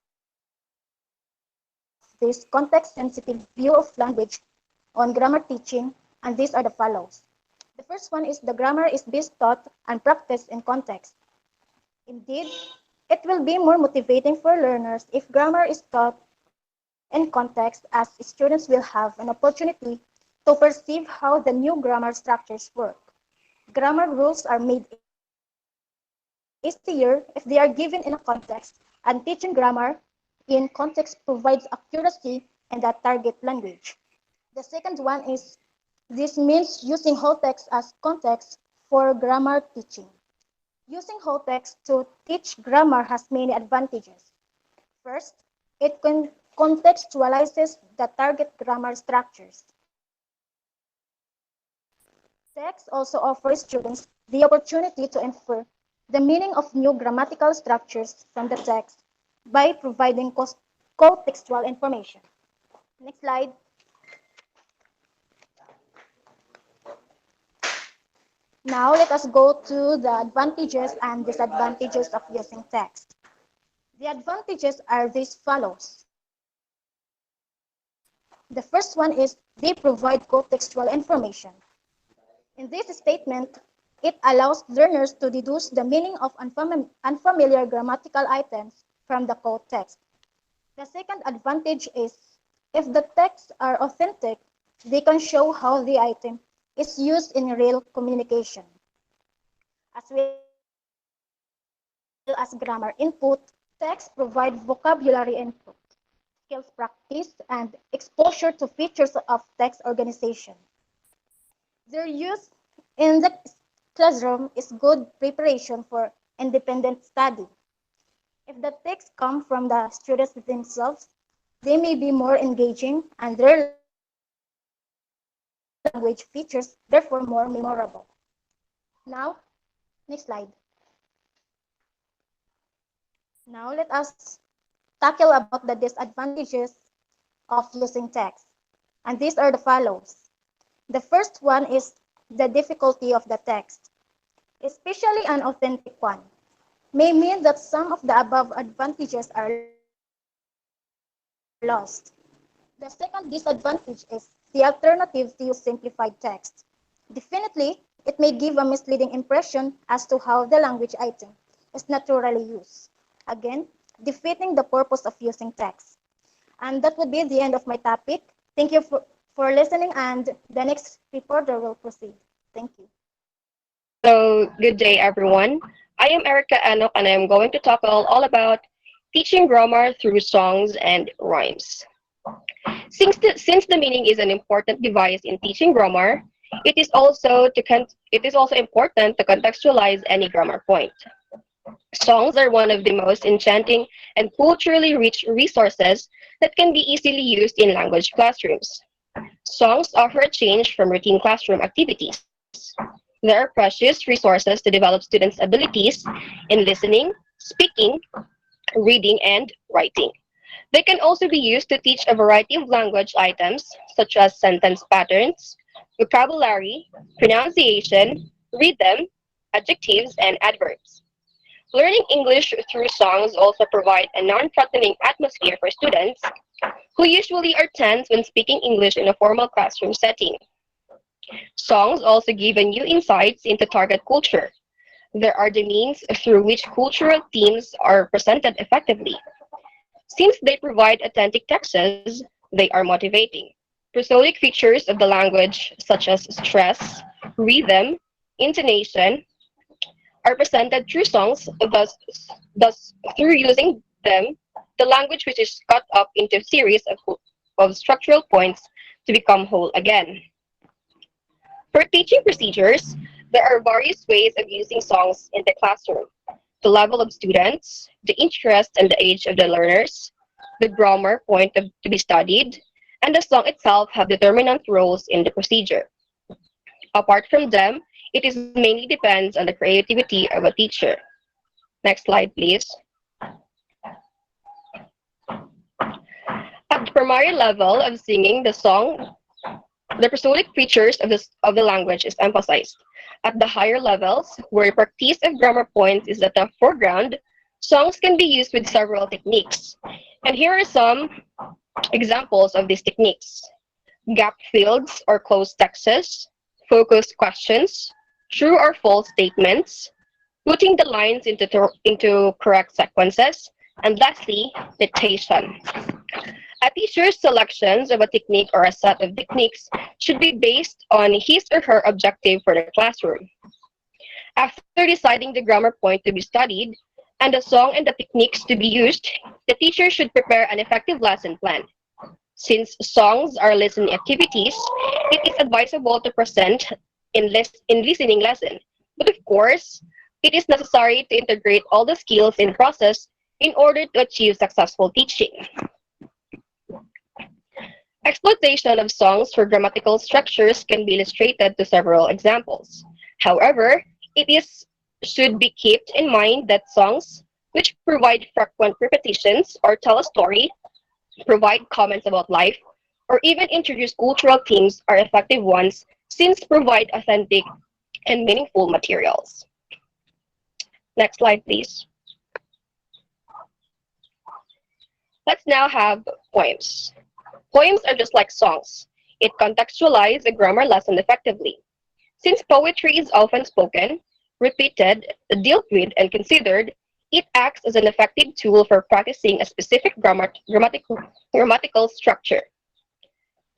this context-sensitive view of language on grammar teaching, and these are the follows. The first one is the grammar is best taught and practiced in context. Indeed, it will be more motivating for learners if grammar is taught in context, as students will have an opportunity to perceive how the new grammar structures work. Grammar rules are made easier if they are given in a context, and teaching grammar in context provides accuracy and that target language. The second one is this means using whole text as context for grammar teaching. Using whole text to teach grammar has many advantages. First, it contextualizes the target grammar structures. Text also offers students the opportunity to infer the meaning of new grammatical structures from the text by providing contextual information. Next slide. Now let us go to the advantages and disadvantages of using text. The advantages are these follows. The first one is they provide contextual information. In this statement, It allows learners to deduce the meaning of unfamiliar grammatical items from the code text. The second advantage is if the texts are authentic, they can show how the item is used in real communication. As well as grammar input, texts provide vocabulary input, skills practice, and exposure to features of text organization. Their use in the classroom is good preparation for independent study. If the texts come from the students themselves, they may be more engaging and their language features therefore more memorable. Now, next slide. Now let us tackle about the disadvantages of using text. And these are the follows. The first one is the difficulty of the text, especially an authentic one, may mean that some of the above advantages are lost. The second disadvantage is the alternative to use simplified text. Definitely, it may give a misleading impression as to how the language item is naturally used. Again, defeating the purpose of using text. And that would be the end of my topic. Thank you for listening, and the next reporter will proceed. Thank you. So, good day, everyone. I am Erica Anok, and I am going to talk all about teaching grammar through songs and rhymes. Since the meaning is an important device in teaching grammar, it is also important to contextualize any grammar point. Songs are one of the most enchanting and culturally rich resources that can be easily used in language classrooms. Songs offer a change from routine classroom activities. They are precious resources to develop students' abilities in listening, speaking, reading, and writing. They can also be used to teach a variety of language items such as sentence patterns, vocabulary, pronunciation, rhythm, adjectives, and adverbs. Learning English through songs also provide a non-threatening atmosphere for students who usually are tense when speaking English in a formal classroom setting. Songs also give a new insights into target culture. There are the means through which cultural themes are presented effectively. Since they provide authentic texts, they are motivating. Prosodic features of the language, such as stress, rhythm, intonation, are presented through songs, thus through using them, the language which is cut up into a series of structural points to become whole again. For teaching procedures, there are various ways of using songs in the classroom. The level of students, the interest and the age of the learners, the grammar point to be studied, and the song itself have determinant roles in the procedure. Apart from them, it is mainly depends on the creativity of a teacher. Next slide, please. At the primary level of singing the song, the prosodic features of the language is emphasized. At the higher levels, where practice of grammar points is at the foreground, songs can be used with several techniques. And here are some examples of these techniques. Gap fields or closed texts, focused questions, true or false statements, putting the lines into correct sequences, and lastly, dictation. A teacher's selections of a technique or a set of techniques should be based on his or her objective for the classroom. After deciding the grammar point to be studied and the song and the techniques to be used, the teacher should prepare an effective lesson plan. Since songs are listening activities, it is advisable to present in listening lesson. But of course, it is necessary to integrate all the skills in process in order to achieve successful teaching. Exploitation of songs for grammatical structures can be illustrated to several examples. However, should be kept in mind that songs which provide frequent repetitions or tell a story, provide comments about life, or even introduce cultural themes are effective ones since provide authentic and meaningful materials. Next slide, please. Let's now have poems. Poems are just like songs. It contextualizes a grammar lesson effectively. Since poetry is often spoken, repeated, dealt with, and considered, it acts as an effective tool for practicing a specific grammatical structure.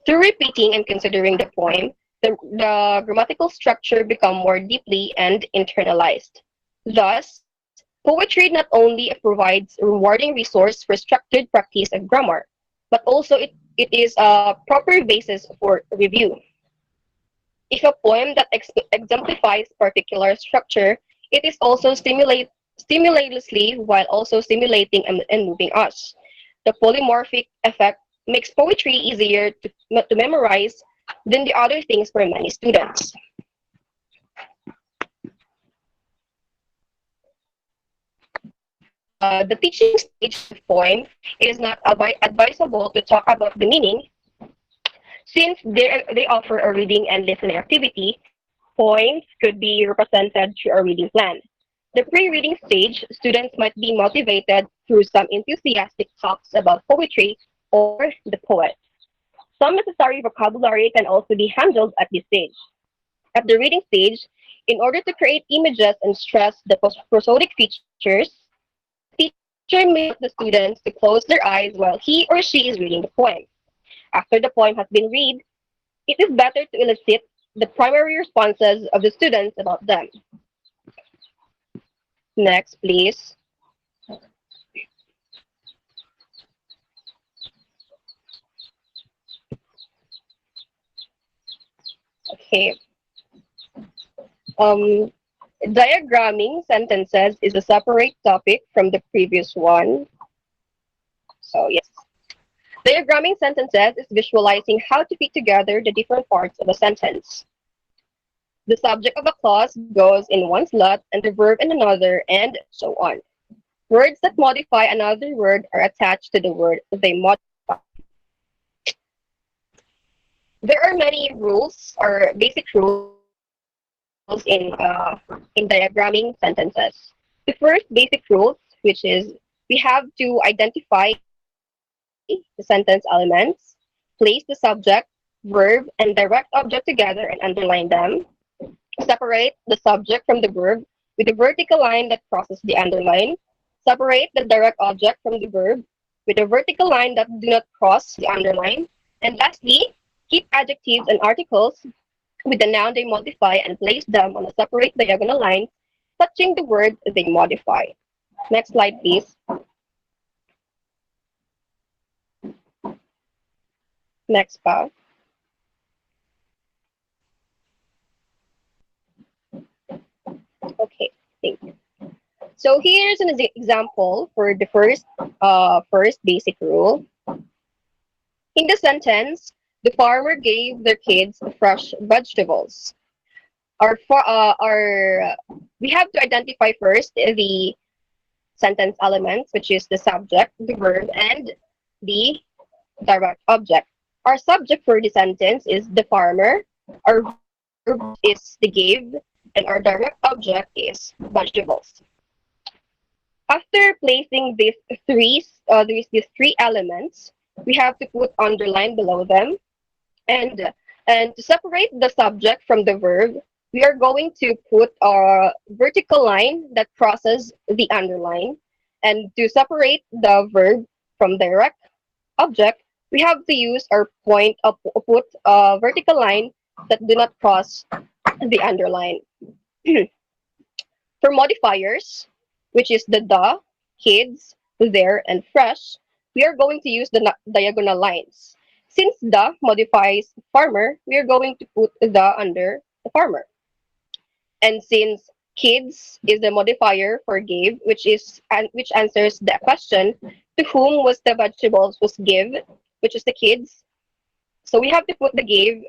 Through repeating and considering the poem, the grammatical structure become more deeply and internalized. Thus, poetry not only provides a rewarding resource for structured practice of grammar, but also it is a proper basis for review. If a poem that exemplifies particular structure, it is also stimulatously while also stimulating and moving us. The polymorphic effect makes poetry easier to memorize than the other things for many students. The teaching stage of the poem, it is not advisable to talk about the meaning since they offer a reading and listening activity. Poems could be represented through a reading plan. The pre-reading stage, students might be motivated through some enthusiastic talks about poetry or the poet. Some necessary vocabulary can also be handled at this stage. At the reading stage, in order to create images and stress the prosodic features, the teacher may ask the students to close their eyes while he or she is reading the poem. After the poem has been read, it is better to elicit the primary responses of the students about them. Next, please. Okay. Um, Diagramming sentences is a separate topic from the previous one. So, yes. Diagramming sentences is visualizing how to fit together the different parts of a sentence. The subject of a clause goes in one slot and the verb in another, and so on. Words that modify another word are attached to the word they modify. There are many rules or basic rules in diagramming sentences. The first basic rule, which is we have to identify the sentence elements, place the subject, verb, and direct object together and underline them, separate the subject from the verb with a vertical line that crosses the underline, separate the direct object from the verb with a vertical line that do not cross the underline, and lastly, keep adjectives and articles with the noun they modify and place them on a separate diagonal line touching the word they modify. Next slide, please. Next, pa. Okay, thank you. So here's an example for the first basic rule. In the sentence, the farmer gave their kids fresh vegetables. We have to identify first the sentence elements, which is the subject, the verb, and the direct object. Our subject for the sentence is the farmer, our verb is the gave, and our direct object is vegetables. After placing these three elements, we have to put underline below them, and to separate the subject from the verb, we are going to put a vertical line that crosses the underline, and to separate the verb from direct object, we have to use our put a vertical line that do not cross the underline. For modifiers, which is the kids, there, and fresh, we are going to use the diagonal lines. Since the modifies farmer, we are going to put the under the farmer. And since kids is the modifier for gave, which answers the question, to whom was the vegetables was give, which is the kids. So we have to put the gave,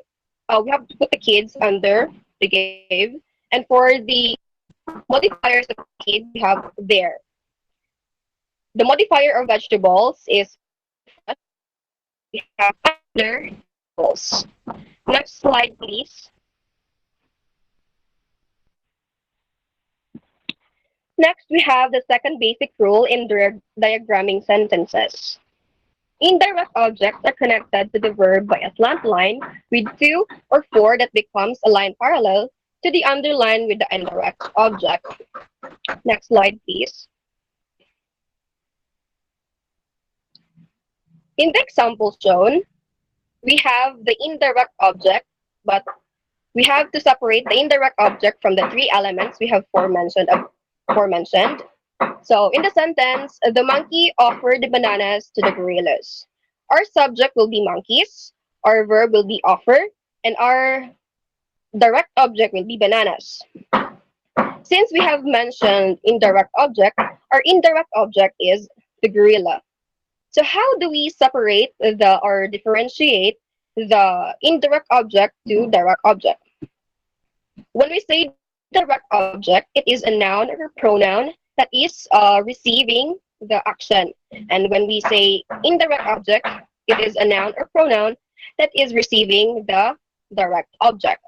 we have to put the kids under the gave. And for the modifiers of kids, we have there. The modifier of vegetables is we have under vegetables. Next slide, please. Next, we have the second basic rule in diagramming sentences. Indirect objects are connected to the verb by a slant line with 2 or 4 that becomes a line parallel to the underline with the indirect object. Next slide, please. In the example shown, we have the indirect object, but we have to separate the indirect object from the three elements we have aforementioned. So in the sentence, the monkey offered the bananas to the gorillas. Our subject will be monkeys, our verb will be offer, and our direct object will be bananas. Since we have mentioned indirect object, our indirect object is the gorilla. So how do we separate or differentiate the indirect object to direct object? When we say direct object, it is a noun or pronoun that is receiving the action. And when we say indirect object, it is a noun or pronoun that is receiving the direct object.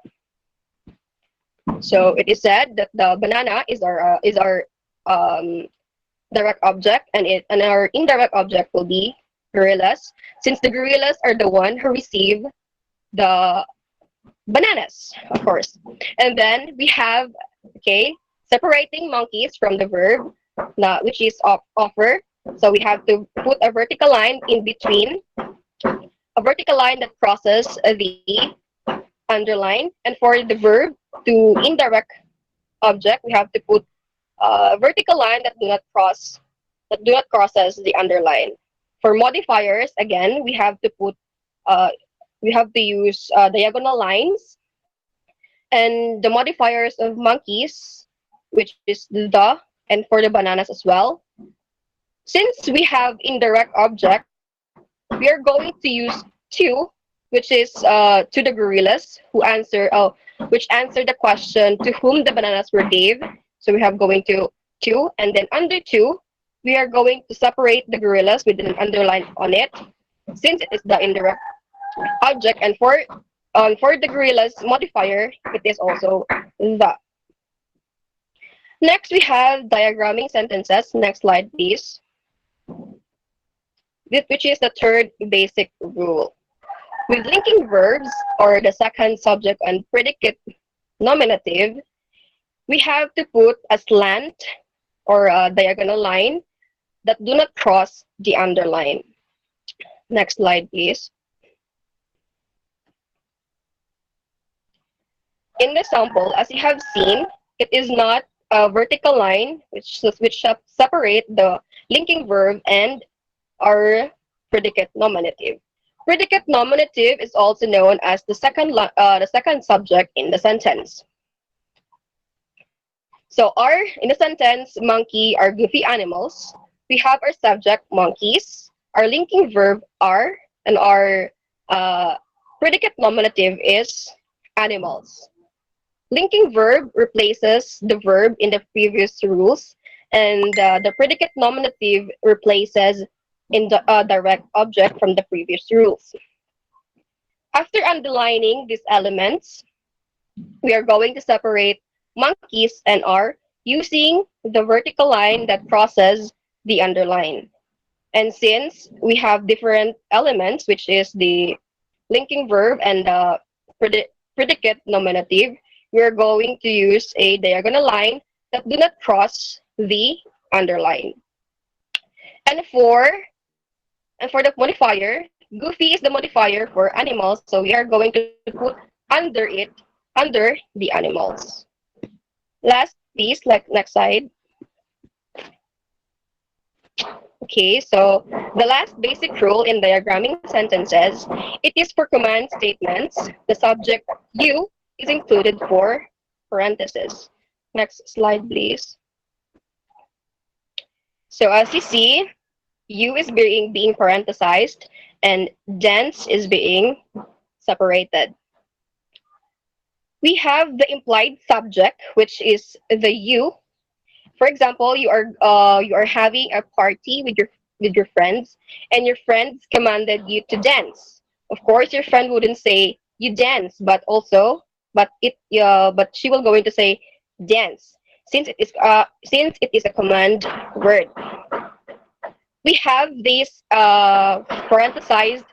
So it is said that the banana is our direct object, and our indirect object will be gorillas, since the gorillas are the one who receive the bananas, of course. And then we have, separating monkeys from the verb, which is offer. So we have to put a vertical line in between, a vertical line that crosses the underline. And for the verb to indirect object, we have to put a vertical line that do not crosses the underline. For modifiers, again, we have to use diagonal lines, and the modifiers of monkeys, which is the, and for the bananas as well. Since we have indirect object, we are going to use to, which is to the gorillas which answer the question to whom the bananas were gave. So we have going to, and then under to, we are going to separate the gorillas with an underline on it, since it is the indirect object. And for the gorillas modifier, it is also the. Next, we have diagramming sentences. Next slide, please. Which is the third basic rule. With linking verbs, or the second subject and predicate nominative, we have to put a slant or a diagonal line that do not cross the underline. Next slide, please. In the sample, as you have seen, it is not a vertical line which separate the linking verb and our predicate nominative. Predicate nominative is also known as the second subject in the sentence. So in the sentence, monkey are goofy animals. We have our subject, monkeys, our linking verb are, and our predicate nominative is animals. Linking verb replaces the verb in the previous rules, and the predicate nominative replaces in the direct object from the previous rules. After underlining these elements, we are going to separate monkeys and are using the vertical line that crosses the underline. And since we have different elements, which is the linking verb and the predicate nominative, we are going to use a diagonal line that do not cross the underline. And for the modifier, goofy is the modifier for animals, so we are going to put under the animals. Last, please, next slide. Okay, so the last basic rule in diagramming sentences, it is for command statements. The subject you is included for parentheses. Next slide, please. So as you see, you is being parenthesized and dance is being separated. We have the implied subject, which is the you. For example, you are having a party with your friends, and your friends commanded you to dance. Of course, your friend wouldn't say you dance, but she will going to say dance, since it is a command word. We have this parenthesized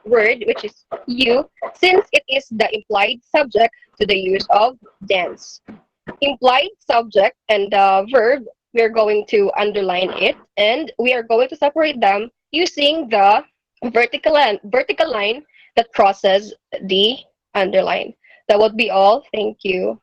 word, which is you, since it is the implied subject to the use of dance. Implied subject and the verb, we're going to underline it, and we are going to separate them using the vertical line that crosses the underline. That would be all. Thank you.